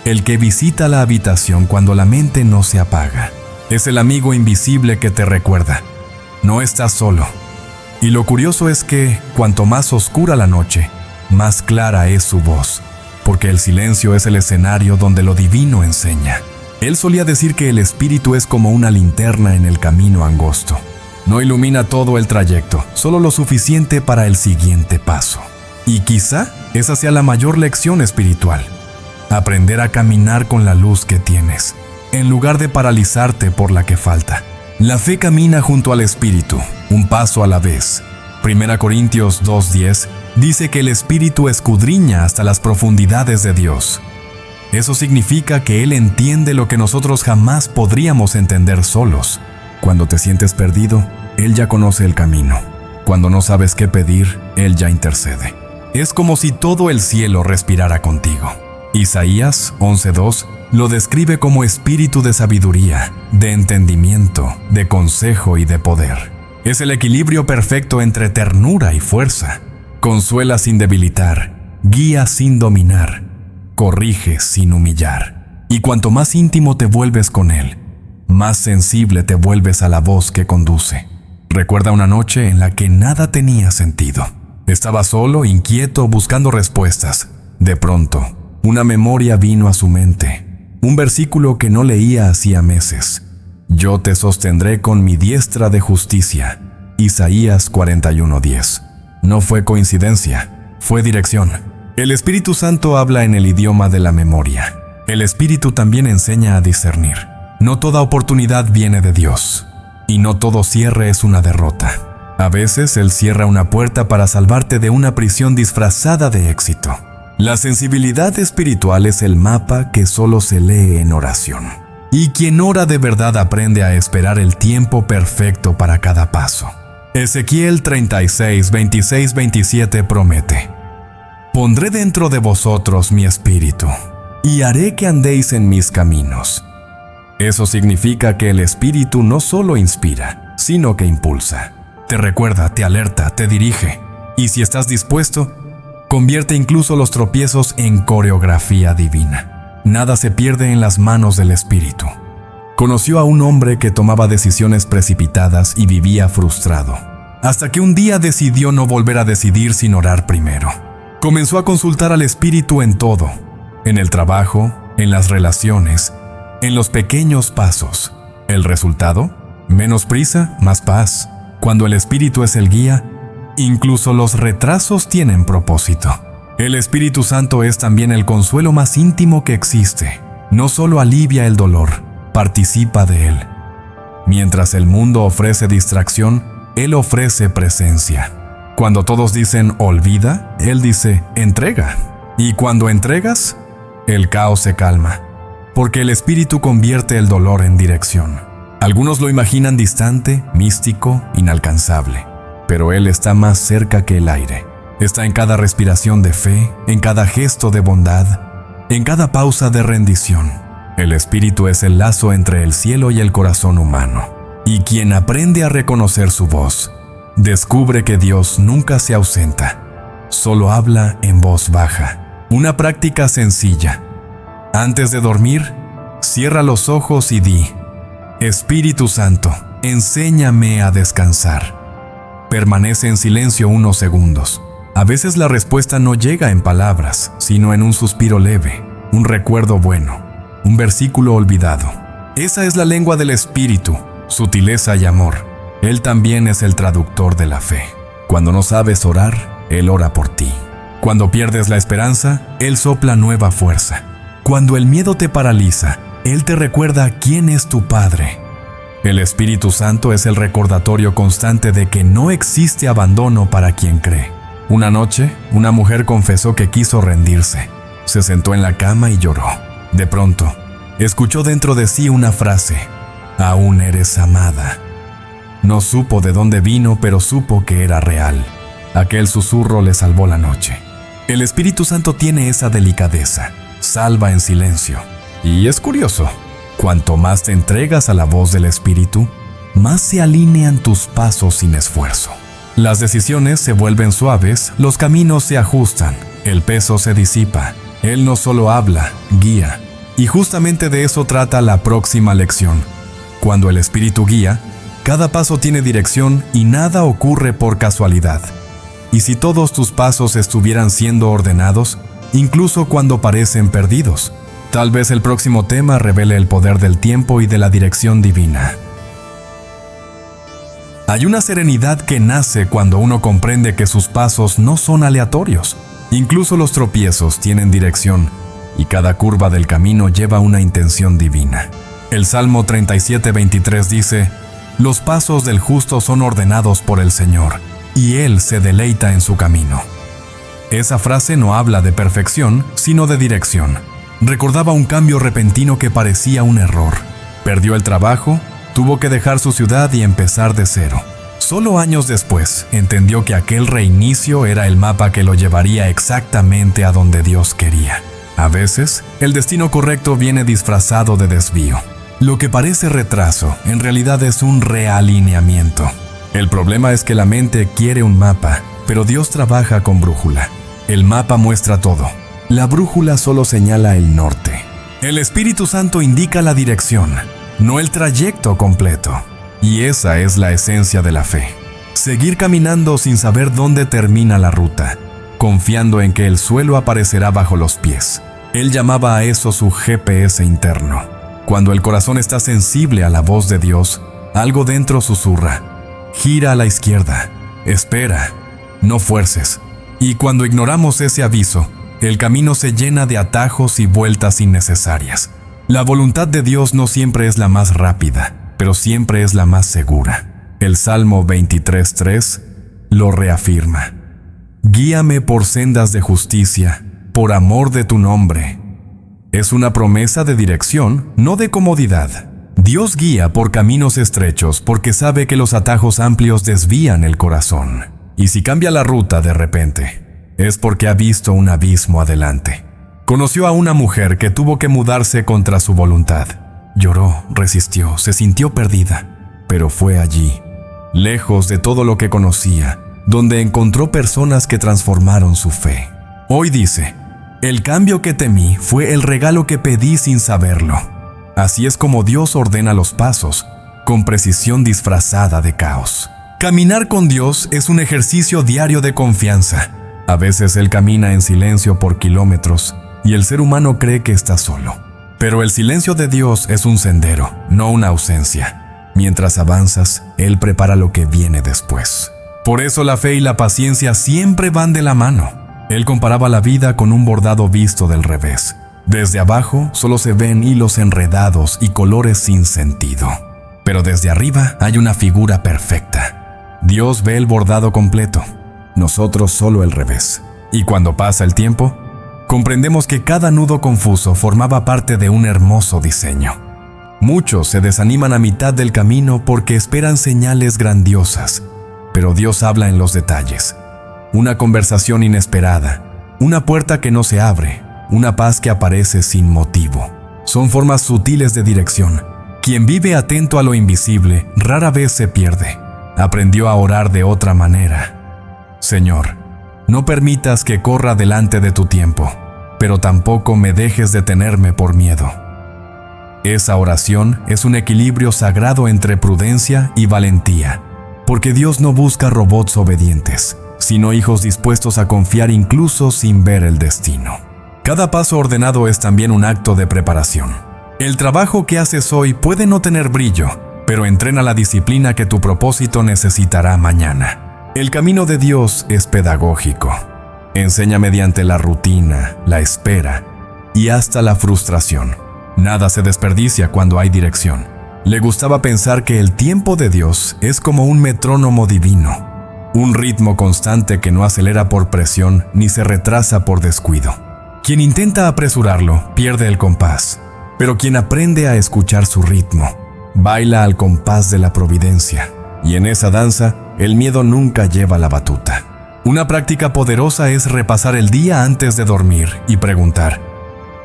[SPEAKER 1] el que visita la habitación cuando la mente no se apaga. Es el amigo invisible que te recuerda: no estás solo. Y lo curioso es que, cuanto más oscura la noche, más clara es su voz, porque el silencio es el escenario donde lo divino enseña. Él solía decir que el Espíritu es como una linterna en el camino angosto. No ilumina todo el trayecto, solo lo suficiente para el siguiente paso. Y quizá esa sea la mayor lección espiritual: aprender a caminar con la luz que tienes, en lugar de paralizarte por la que falta. La fe camina junto al Espíritu, un paso a la vez. 1 Corintios 2:10 dice que el Espíritu escudriña hasta las profundidades de Dios. Eso significa que Él entiende lo que nosotros jamás podríamos entender solos. Cuando te sientes perdido, Él ya conoce el camino. Cuando no sabes qué pedir, Él ya intercede. Es como si todo el cielo respirara contigo. Isaías 11:2 lo describe como espíritu de sabiduría, de entendimiento, de consejo y de poder. Es el equilibrio perfecto entre ternura y fuerza. Consuela sin debilitar, guía sin dominar, corrige sin humillar. Y cuanto más íntimo te vuelves con Él, más sensible te vuelves a la voz que conduce. Recuerda una noche en la que nada tenía sentido. Estaba solo, inquieto, buscando respuestas. De pronto, una memoria vino a su mente. Un versículo que no leía hacía meses. Yo te sostendré con mi diestra de justicia. Isaías 41:10. No fue coincidencia, fue dirección. El Espíritu Santo habla en el idioma de la memoria. El Espíritu también enseña a discernir. No toda oportunidad viene de Dios. Y no todo cierre es una derrota. A veces Él cierra una puerta para salvarte de una prisión disfrazada de éxito. La sensibilidad espiritual es el mapa que solo se lee en oración. Y quien ora de verdad aprende a esperar el tiempo perfecto para cada paso. Ezequiel 36, 26, 27 promete: pondré dentro de vosotros mi espíritu, y haré que andéis en mis caminos. Eso significa que el espíritu no solo inspira, sino que impulsa. Te recuerda, te alerta, te dirige. Y si estás dispuesto, convierte incluso los tropiezos en coreografía divina. Nada se pierde en las manos del Espíritu. Conoció a un hombre que tomaba decisiones precipitadas y vivía frustrado, hasta que un día decidió no volver a decidir sin orar primero. Comenzó a consultar al Espíritu en todo, en el trabajo, en las relaciones, en los pequeños pasos. ¿El resultado? Menos prisa, más paz. Cuando el Espíritu es el guía, incluso los retrasos tienen propósito. El Espíritu Santo es también el consuelo más íntimo que existe. No solo alivia el dolor, participa de él. Mientras el mundo ofrece distracción, Él ofrece presencia. Cuando todos dicen olvida, Él dice entrega. Y cuando entregas, el caos se calma, porque el Espíritu convierte el dolor en dirección. Algunos lo imaginan distante, místico, inalcanzable, pero Él está más cerca que el aire. Está en cada respiración de fe, en cada gesto de bondad, en cada pausa de rendición. El Espíritu es el lazo entre el cielo y el corazón humano. Y quien aprende a reconocer su voz, descubre que Dios nunca se ausenta, solo habla en voz baja. Una práctica sencilla. Antes de dormir, cierra los ojos y di: Espíritu Santo, enséñame a descansar. Permanece en silencio unos segundos. A veces la respuesta no llega en palabras, sino en un suspiro leve, un recuerdo bueno, un versículo olvidado. Esa es la lengua del Espíritu, sutileza y amor. Él también es el traductor de la fe. Cuando no sabes orar, Él ora por ti. Cuando pierdes la esperanza, Él sopla nueva fuerza. Cuando el miedo te paraliza, Él te recuerda quién es tu Padre. El Espíritu Santo es el recordatorio constante de que no existe abandono para quien cree. Una noche, una mujer confesó que quiso rendirse. Se sentó en la cama y lloró. De pronto, escuchó dentro de sí una frase: aún eres amada. No supo de dónde vino, pero supo que era real. Aquel susurro le salvó la noche. El Espíritu Santo tiene esa delicadeza, salva en silencio. Y es curioso, cuanto más te entregas a la voz del Espíritu, más se alinean tus pasos sin esfuerzo. Las decisiones se vuelven suaves, los caminos se ajustan, el peso se disipa. Él no solo habla, guía. Y justamente de eso trata la próxima lección. Cuando el Espíritu guía, cada paso tiene dirección y nada ocurre por casualidad. Y si todos tus pasos estuvieran siendo ordenados, incluso cuando parecen perdidos, tal vez el próximo tema revele el poder del tiempo y de la dirección divina. Hay una serenidad que nace cuando uno comprende que sus pasos no son aleatorios. Incluso los tropiezos tienen dirección, y cada curva del camino lleva una intención divina. El Salmo 37:23 dice: los pasos del justo son ordenados por el Señor, y Él se deleita en su camino. Esa frase no habla de perfección, sino de dirección. Recordaba un cambio repentino que parecía un error. Perdió el trabajo, tuvo que dejar su ciudad y empezar de cero. Solo años después, entendió que aquel reinicio era el mapa que lo llevaría exactamente a donde Dios quería. A veces, el destino correcto viene disfrazado de desvío. Lo que parece retraso, en realidad es un realineamiento. El problema es que la mente quiere un mapa, pero Dios trabaja con brújula. El mapa muestra todo. La brújula solo señala el norte. El Espíritu Santo indica la dirección, no el trayecto completo. Y esa es la esencia de la fe. Seguir caminando sin saber dónde termina la ruta, confiando en que el suelo aparecerá bajo los pies. Él llamaba a eso su GPS interno. Cuando el corazón está sensible a la voz de Dios, algo dentro susurra: gira a la izquierda, espera, no fuerces. Y cuando ignoramos ese aviso, el camino se llena de atajos y vueltas innecesarias. La voluntad de Dios no siempre es la más rápida, pero siempre es la más segura. El Salmo 23:3 lo reafirma: guíame por sendas de justicia, por amor de tu nombre. Es una promesa de dirección, no de comodidad. Dios guía por caminos estrechos porque sabe que los atajos amplios desvían el corazón. Y si cambia la ruta de repente, es porque ha visto un abismo adelante. Conoció a una mujer que tuvo que mudarse contra su voluntad. Lloró, resistió, se sintió perdida, pero fue allí, lejos de todo lo que conocía, donde encontró personas que transformaron su fe. Hoy dice: el cambio que temí fue el regalo que pedí sin saberlo. Así es como Dios ordena los pasos, con precisión disfrazada de caos. Caminar con Dios es un ejercicio diario de confianza. A veces Él camina en silencio por kilómetros y el ser humano cree que está solo. Pero el silencio de Dios es un sendero, no una ausencia. Mientras avanzas, Él prepara lo que viene después. Por eso la fe y la paciencia siempre van de la mano. Él comparaba la vida con un bordado visto del revés. Desde abajo solo se ven hilos enredados y colores sin sentido. Pero desde arriba hay una figura perfecta. Dios ve el bordado completo, nosotros solo el revés. Y cuando pasa el tiempo, comprendemos que cada nudo confuso formaba parte de un hermoso diseño. Muchos se desaniman a mitad del camino porque esperan señales grandiosas, pero Dios habla en los detalles. Una conversación inesperada, una puerta que no se abre, una paz que aparece sin motivo. Son formas sutiles de dirección. Quien vive atento a lo invisible rara vez se pierde. Aprendió a orar de otra manera. Señor, no permitas que corra delante de tu tiempo, pero tampoco me dejes detenerme por miedo. Esa oración es un equilibrio sagrado entre prudencia y valentía, porque Dios no busca robots obedientes, sino hijos dispuestos a confiar incluso sin ver el destino. Cada paso ordenado es también un acto de preparación. El trabajo que haces hoy puede no tener brillo, pero entrena la disciplina que tu propósito necesitará mañana. El camino de Dios es pedagógico. Enseña mediante la rutina, la espera y hasta la frustración. Nada se desperdicia cuando hay dirección. Le gustaba pensar que el tiempo de Dios es como un metrónomo divino, un ritmo constante que no acelera por presión ni se retrasa por descuido. Quien intenta apresurarlo pierde el compás, pero quien aprende a escuchar su ritmo, baila al compás de la providencia, y en esa danza el miedo nunca lleva la batuta. Una práctica poderosa es repasar el día antes de dormir y preguntar: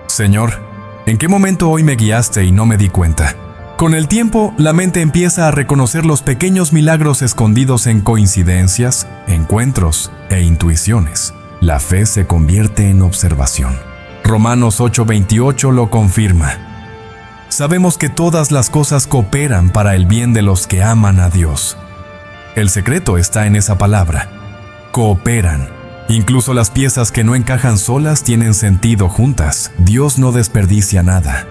[SPEAKER 1] Señor, ¿en qué momento hoy me guiaste y no me di cuenta? Con el tiempo, la mente empieza a reconocer los pequeños milagros escondidos en coincidencias, encuentros e intuiciones. La fe se convierte en observación. Romanos 8:28 lo confirma. Sabemos que todas las cosas cooperan para el bien de los que aman a Dios. El secreto está en esa palabra: cooperan. Incluso las piezas que no encajan solas tienen sentido juntas. Dios no desperdicia nada,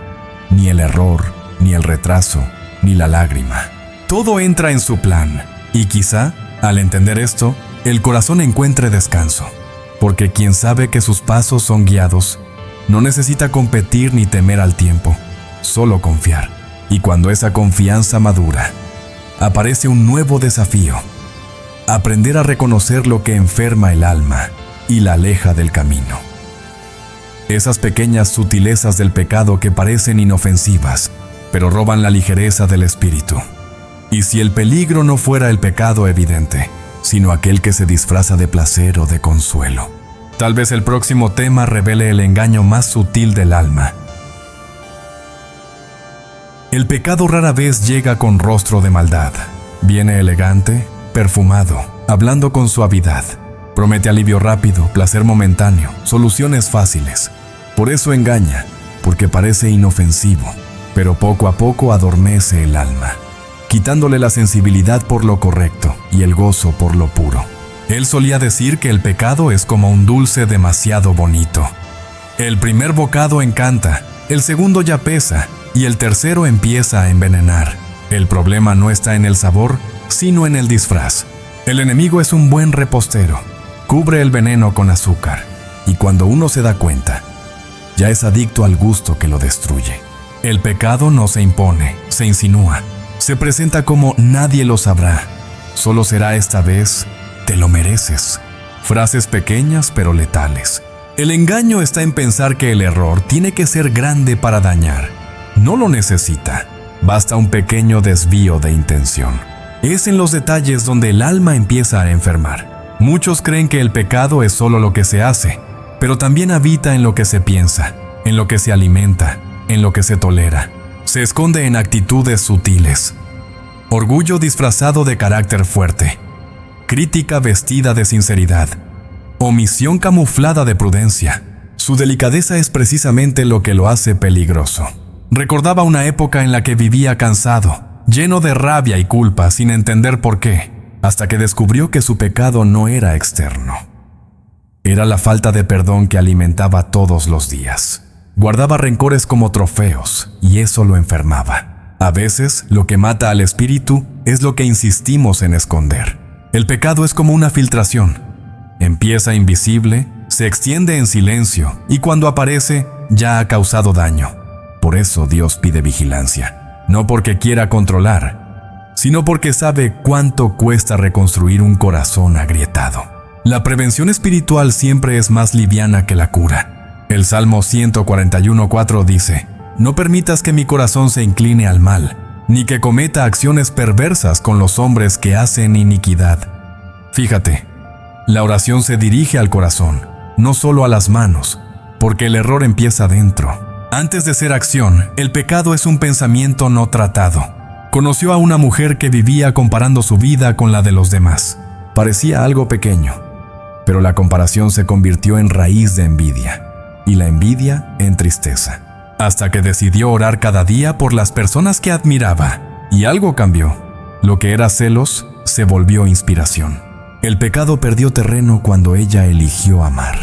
[SPEAKER 1] ni el error, ni el retraso, ni la lágrima. Todo entra en su plan, y quizá, al entender esto, el corazón encuentre descanso, porque quien sabe que sus pasos son guiados, no necesita competir ni temer al tiempo, solo confiar. Y cuando esa confianza madura, aparece un nuevo desafío: aprender a reconocer lo que enferma el alma y la aleja del camino. Esas pequeñas sutilezas del pecado que parecen inofensivas, pero roban la ligereza del espíritu. Y si el peligro no fuera el pecado evidente, sino aquel que se disfraza de placer o de consuelo. Tal vez el próximo tema revele el engaño más sutil del alma. El pecado rara vez llega con rostro de maldad. Viene elegante, perfumado, hablando con suavidad. Promete alivio rápido, placer momentáneo, soluciones fáciles. Por eso engaña, porque parece inofensivo, pero poco a poco adormece el alma, quitándole la sensibilidad por lo correcto y el gozo por lo puro. Él solía decir que el pecado es como un dulce demasiado bonito. El primer bocado encanta, el segundo ya pesa y el tercero empieza a envenenar. El problema no está en el sabor, sino en el disfraz. El enemigo es un buen repostero, cubre el veneno con azúcar, y cuando uno se da cuenta, ya es adicto al gusto que lo destruye. El pecado no se impone, se insinúa. Se presenta como nadie lo sabrá. Solo será esta vez, te lo mereces. Frases pequeñas pero letales. El engaño está en pensar que el error tiene que ser grande para dañar. No lo necesita. Basta un pequeño desvío de intención. Es en los detalles donde el alma empieza a enfermar. Muchos creen que el pecado es solo lo que se hace, pero también habita en lo que se piensa, en lo que se alimenta, en lo que se tolera. Se esconde en actitudes sutiles. Orgullo disfrazado de carácter fuerte. Crítica vestida de sinceridad. Omisión camuflada de prudencia. Su delicadeza es precisamente lo que lo hace peligroso. Recordaba una época en la que vivía cansado, lleno de rabia y culpa sin entender por qué, hasta que descubrió que su pecado no era externo. Era la falta de perdón que alimentaba todos los días. Guardaba rencores como trofeos y eso lo enfermaba. A veces, lo que mata al espíritu es lo que insistimos en esconder. El pecado es como una filtración. Empieza invisible, se extiende en silencio y cuando aparece, ya ha causado daño. Por eso Dios pide vigilancia. No porque quiera controlar, sino porque sabe cuánto cuesta reconstruir un corazón agrietado. La prevención espiritual siempre es más liviana que la cura. El Salmo 141:4 dice: «No permitas que mi corazón se incline al mal, ni que cometa acciones perversas con los hombres que hacen iniquidad». Fíjate, la oración se dirige al corazón, no solo a las manos, porque el error empieza dentro. Antes de ser acción, el pecado es un pensamiento no tratado. Conoció a una mujer que vivía comparando su vida con la de los demás. Parecía algo pequeño, pero la comparación se convirtió en raíz de envidia, y la envidia en tristeza, hasta que decidió orar cada día por las personas que admiraba, y algo cambió. Lo que era celos se volvió inspiración. El pecado perdió terreno cuando ella eligió amar.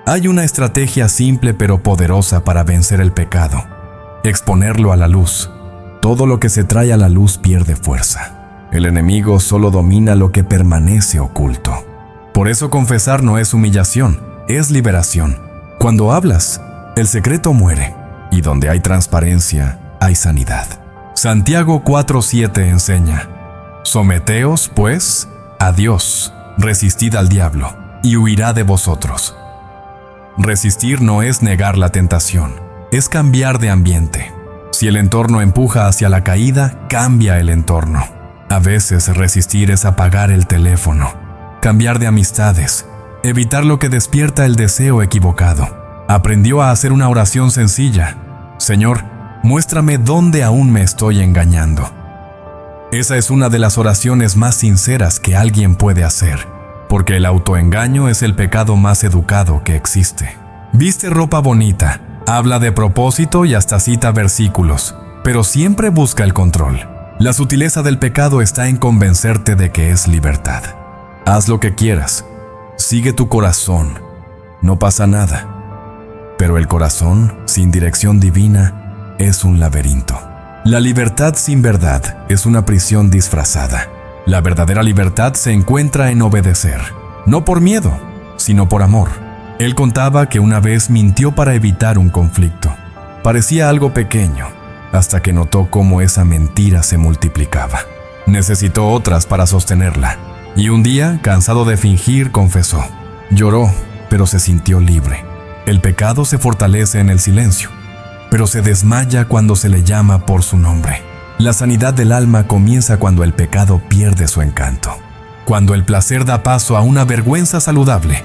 [SPEAKER 1] Hay una estrategia simple pero poderosa para vencer el pecado: exponerlo a la luz. Todo lo que se trae a la luz pierde fuerza. El enemigo solo domina lo que permanece oculto. Por eso confesar no es humillación, es liberación. Cuando hablas, el secreto muere, y donde hay transparencia, hay sanidad. Santiago 4:7 enseña: «Someteos, pues, a Dios, resistid al diablo, y huirá de vosotros». Resistir no es negar la tentación, es cambiar de ambiente. Si el entorno empuja hacia la caída, cambia el entorno. A veces resistir es apagar el teléfono, cambiar de amistades, evitar lo que despierta el deseo equivocado. Aprendió a hacer una oración sencilla: «Señor, muéstrame dónde aún me estoy engañando». Esa es una de las oraciones más sinceras que alguien puede hacer, porque el autoengaño es el pecado más educado que existe. Viste ropa bonita, habla de propósito y hasta cita versículos, pero siempre busca el control. La sutileza del pecado está en convencerte de que es libertad. Haz lo que quieras, sigue tu corazón, no pasa nada. Pero el corazón, sin dirección divina, es un laberinto. La libertad sin verdad es una prisión disfrazada. La verdadera libertad se encuentra en obedecer, no por miedo, sino por amor. Él contaba que una vez mintió para evitar un conflicto. Parecía algo pequeño, hasta que notó cómo esa mentira se multiplicaba. Necesitó otras para sostenerla, y un día, cansado de fingir, confesó. Lloró, pero se sintió libre. El pecado se fortalece en el silencio, pero se desmaya cuando se le llama por su nombre. La sanidad del alma comienza cuando el pecado pierde su encanto, cuando el placer da paso a una vergüenza saludable,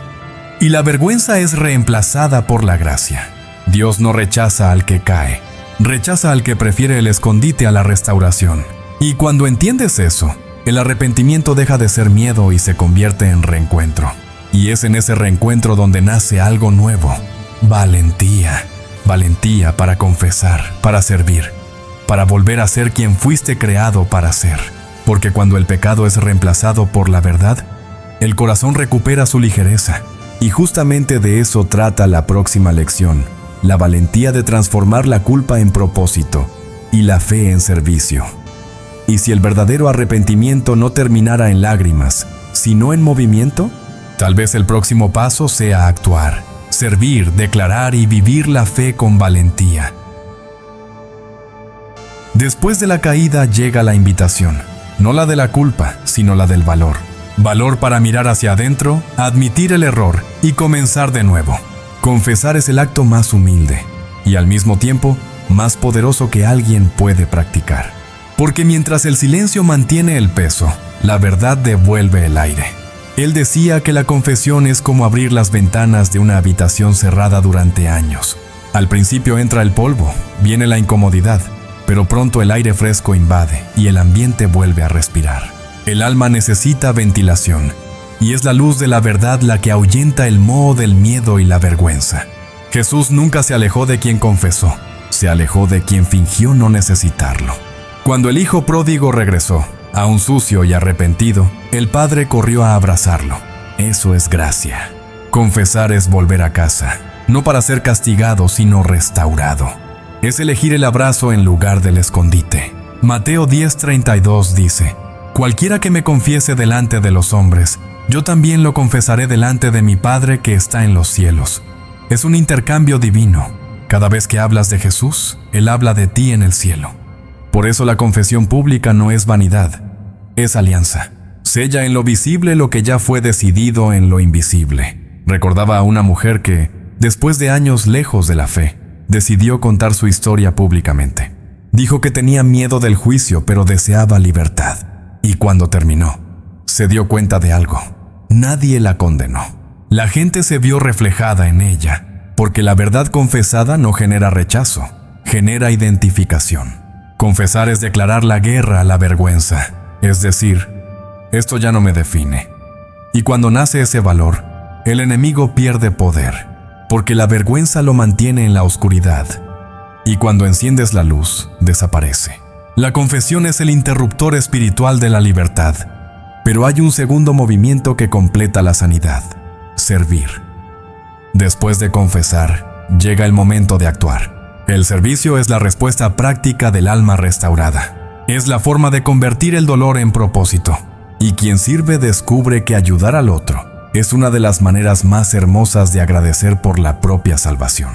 [SPEAKER 1] y la vergüenza es reemplazada por la gracia. Dios no rechaza al que cae, rechaza al que prefiere el escondite a la restauración. Y cuando entiendes eso, el arrepentimiento deja de ser miedo y se convierte en reencuentro. Y es en ese reencuentro donde nace algo nuevo: valentía. Valentía para confesar, para servir, para volver a ser quien fuiste creado para ser. Porque cuando el pecado es reemplazado por la verdad, el corazón recupera su ligereza. Y justamente de eso trata la próxima lección: la valentía de transformar la culpa en propósito y la fe en servicio. Y si el verdadero arrepentimiento no terminara en lágrimas, sino en movimiento, tal vez el próximo paso sea actuar, servir, declarar y vivir la fe con valentía. Después de la caída llega la invitación, no la de la culpa, sino la del valor. Valor para mirar hacia adentro, admitir el error y comenzar de nuevo. Confesar es el acto más humilde y al mismo tiempo más poderoso que alguien puede practicar. Porque mientras el silencio mantiene el peso, la verdad devuelve el aire. Él decía que la confesión es como abrir las ventanas de una habitación cerrada durante años. Al principio entra el polvo, viene la incomodidad, pero pronto el aire fresco invade y el ambiente vuelve a respirar. El alma necesita ventilación, y es la luz de la verdad la que ahuyenta el moho del miedo y la vergüenza. Jesús nunca se alejó de quien confesó, se alejó de quien fingió no necesitarlo. Cuando el hijo pródigo regresó, aún sucio y arrepentido, el padre corrió a abrazarlo. Eso es gracia. Confesar es volver a casa, no para ser castigado, sino restaurado. Es elegir el abrazo en lugar del escondite. Mateo 10:32 dice: Cualquiera que me confiese delante de los hombres, yo también lo confesaré delante de mi Padre que está en los cielos. Es un intercambio divino. Cada vez que hablas de Jesús, Él habla de ti en el cielo. Por eso la confesión pública no es vanidad, es alianza. Sella en lo visible lo que ya fue decidido en lo invisible. Recordaba a una mujer que, después de años lejos de la fe, decidió contar su historia públicamente. Dijo que tenía miedo del juicio, pero deseaba libertad. Y cuando terminó, se dio cuenta de algo. Nadie la condenó. La gente se vio reflejada en ella, porque la verdad confesada no genera rechazo, genera identificación. Confesar es declarar la guerra a la vergüenza, es decir, esto ya no me define. Y cuando nace ese valor, el enemigo pierde poder, porque la vergüenza lo mantiene en la oscuridad. Y cuando enciendes la luz, desaparece. La confesión es el interruptor espiritual de la libertad. Pero hay un segundo movimiento que completa la sanidad: servir. Después de confesar, llega el momento de actuar. El servicio es la respuesta práctica del alma restaurada. Es la forma de convertir el dolor en propósito. Y quien sirve descubre que ayudar al otro es una de las maneras más hermosas de agradecer por la propia salvación.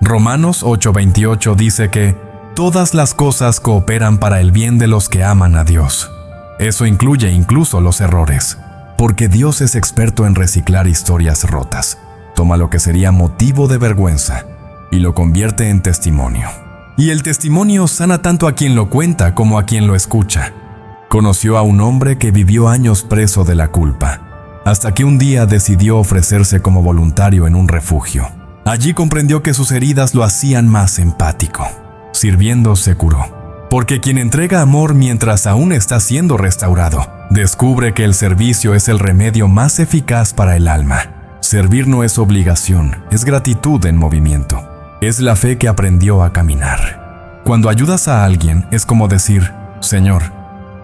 [SPEAKER 1] Romanos 8:28 dice que todas las cosas cooperan para el bien de los que aman a Dios. Eso incluye incluso los errores, porque Dios es experto en reciclar historias rotas. Toma lo que sería motivo de vergüenza y lo convierte en testimonio. Y el testimonio sana tanto a quien lo cuenta como a quien lo escucha. Conoció a un hombre que vivió años preso de la culpa, hasta que un día decidió ofrecerse como voluntario en un refugio. Allí comprendió que sus heridas lo hacían más empático. Sirviendo se curó. Porque quien entrega amor mientras aún está siendo restaurado, descubre que el servicio es el remedio más eficaz para el alma. Servir no es obligación, es gratitud en movimiento. Es la fe que aprendió a caminar. Cuando ayudas a alguien, es como decir: Señor,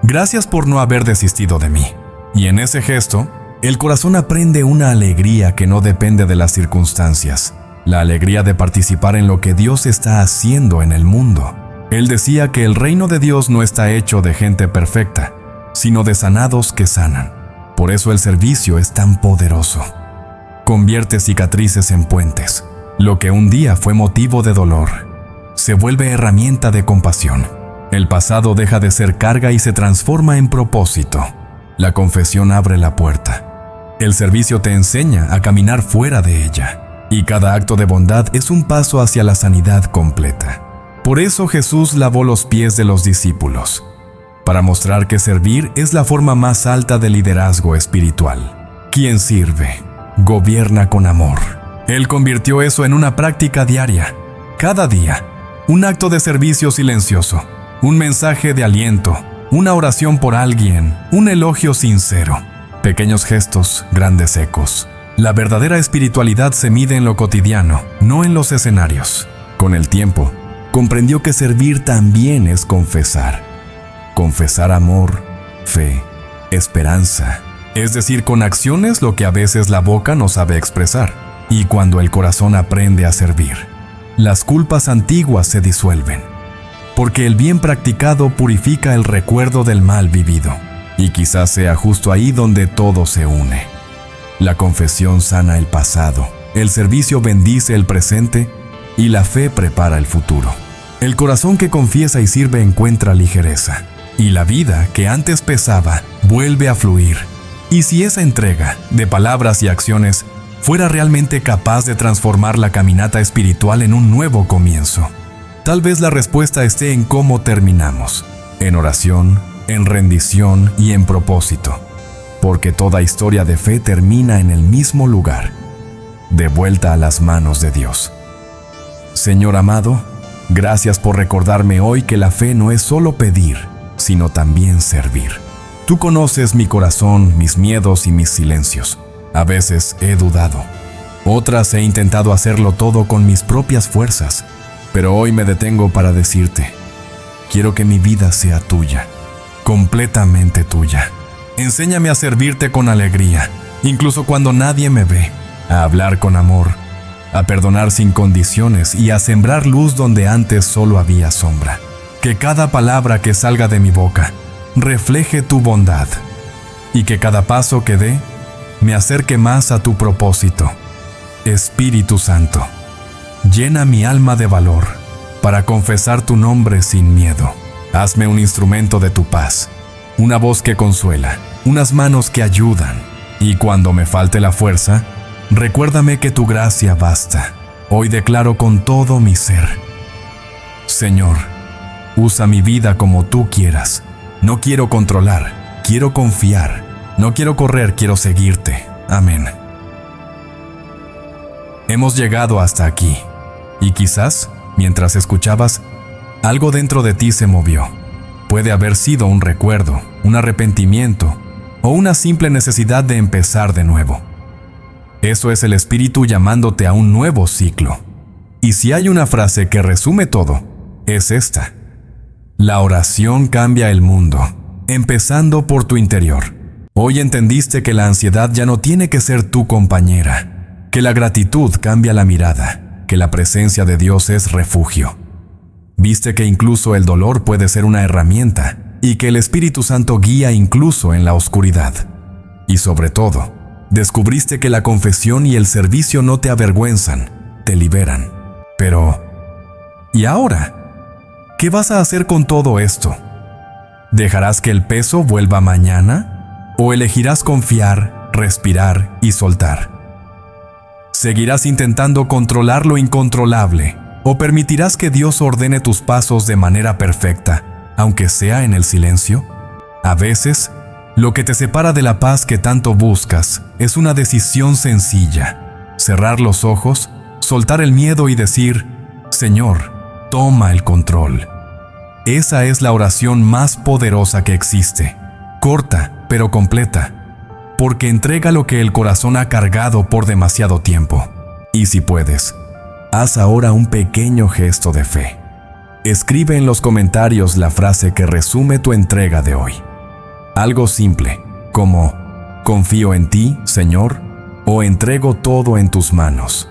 [SPEAKER 1] gracias por no haber desistido de mí. Y en ese gesto, el corazón aprende una alegría que no depende de las circunstancias. La alegría de participar en lo que Dios está haciendo en el mundo. Él decía que el reino de Dios no está hecho de gente perfecta, sino de sanados que sanan. Por eso el servicio es tan poderoso. Convierte cicatrices en puentes. Lo que un día fue motivo de dolor, se vuelve herramienta de compasión. El pasado deja de ser carga y se transforma en propósito. La confesión abre la puerta. El servicio te enseña a caminar fuera de ella. Y cada acto de bondad es un paso hacia la sanidad completa. Por eso Jesús lavó los pies de los discípulos, para mostrar que servir es la forma más alta de liderazgo espiritual. Quien sirve, gobierna con amor. Él convirtió eso en una práctica diaria. Cada día, un acto de servicio silencioso, un mensaje de aliento, una oración por alguien, un elogio sincero. Pequeños gestos, grandes ecos. La verdadera espiritualidad se mide en lo cotidiano, no en los escenarios. Con el tiempo, comprendió que servir también es confesar. Confesar amor, fe, esperanza. Es decir, con acciones lo que a veces la boca no sabe expresar. Y cuando el corazón aprende a servir, las culpas antiguas se disuelven. Porque el bien practicado purifica el recuerdo del mal vivido. Y quizás sea justo ahí donde todo se une. La confesión sana el pasado, el servicio bendice el presente y la fe prepara el futuro. El corazón que confiesa y sirve encuentra ligereza, y la vida que antes pesaba vuelve a fluir. Y si esa entrega, de palabras y acciones, fuera realmente capaz de transformar la caminata espiritual en un nuevo comienzo, tal vez la respuesta esté en cómo terminamos, en oración, en rendición y en propósito, porque toda historia de fe termina en el mismo lugar, de vuelta a las manos de Dios. Señor amado, gracias por recordarme hoy que la fe no es solo pedir, sino también servir. Tú conoces mi corazón, mis miedos y mis silencios. A veces he dudado. Otras he intentado hacerlo todo con mis propias fuerzas. Pero hoy me detengo para decirte, quiero que mi vida sea tuya, completamente tuya. Enséñame a servirte con alegría, incluso cuando nadie me ve, a hablar con amor, a perdonar sin condiciones y a sembrar luz donde antes solo había sombra. Que cada palabra que salga de mi boca refleje tu bondad y que cada paso que dé me acerque más a tu propósito. Espíritu Santo, llena mi alma de valor para confesar tu nombre sin miedo. Hazme un instrumento de tu paz, una voz que consuela, unas manos que ayudan. Y cuando me falte la fuerza, recuérdame que tu gracia basta. Hoy declaro con todo mi ser: Señor, usa mi vida como tú quieras. No quiero controlar, quiero confiar. No quiero correr, quiero seguirte. Amén. Hemos llegado hasta aquí, y quizás, mientras escuchabas, algo dentro de ti se movió. Puede haber sido un recuerdo, un arrepentimiento, o una simple necesidad de empezar de nuevo. Eso es el Espíritu llamándote a un nuevo ciclo. Y si hay una frase que resume todo, es esta: la oración cambia el mundo, empezando por tu interior. Hoy entendiste que la ansiedad ya no tiene que ser tu compañera, que la gratitud cambia la mirada, que la presencia de Dios es refugio. Viste que incluso el dolor puede ser una herramienta y que el Espíritu Santo guía incluso en la oscuridad. Y sobre todo, descubriste que la confesión y el servicio no te avergüenzan, te liberan. Pero, ¿y ahora? ¿Qué vas a hacer con todo esto? ¿Dejarás que el peso vuelva mañana? ¿O elegirás confiar, respirar y soltar? ¿Seguirás intentando controlar lo incontrolable? ¿O permitirás que Dios ordene tus pasos de manera perfecta, aunque sea en el silencio? A veces, lo que te separa de la paz que tanto buscas es una decisión sencilla: cerrar los ojos, soltar el miedo y decir: Señor, toma el control. Esa es la oración más poderosa que existe, corta pero completa, porque entrega lo que el corazón ha cargado por demasiado tiempo. Y si puedes, haz ahora un pequeño gesto de fe. Escribe en los comentarios la frase que resume tu entrega de hoy. Algo simple, como confío en ti, Señor, o entrego todo en tus manos.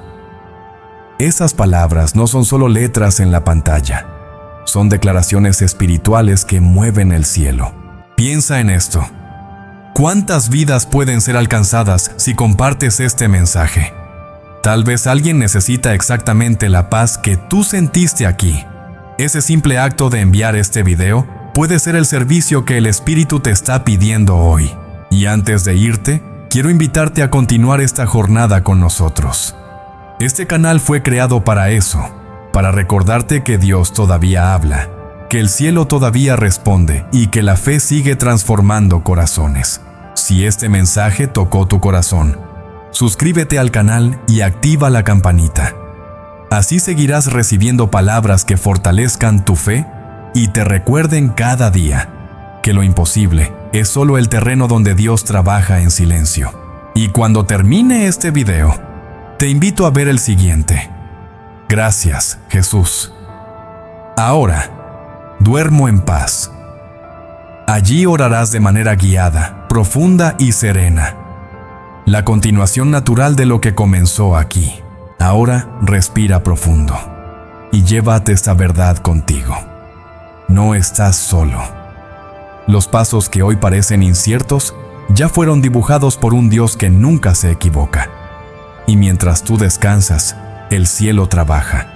[SPEAKER 1] Esas palabras no son solo letras en la pantalla, son declaraciones espirituales que mueven el cielo. Piensa en esto. ¿Cuántas vidas pueden ser alcanzadas si compartes este mensaje? Tal vez alguien necesita exactamente la paz que tú sentiste aquí. Ese simple acto de enviar este video puede ser el servicio que el Espíritu te está pidiendo hoy. Y antes de irte, quiero invitarte a continuar esta jornada con nosotros. Este canal fue creado para eso, para recordarte que Dios todavía habla, que el cielo todavía responde y que la fe sigue transformando corazones. Si este mensaje tocó tu corazón, suscríbete al canal y activa la campanita. Así seguirás recibiendo palabras que fortalezcan tu fe y te recuerden cada día que lo imposible es solo el terreno donde Dios trabaja en silencio. Y cuando termine este video, te invito a ver el siguiente. Gracias, Jesús. Ahora, duermo en paz. Allí orarás de manera guiada, profunda y serena. La continuación natural de lo que comenzó aquí. Ahora respira profundo y llévate esta verdad contigo. No estás solo. Los pasos que hoy parecen inciertos ya fueron dibujados por un Dios que nunca se equivoca. Y mientras tú descansas, el cielo trabaja.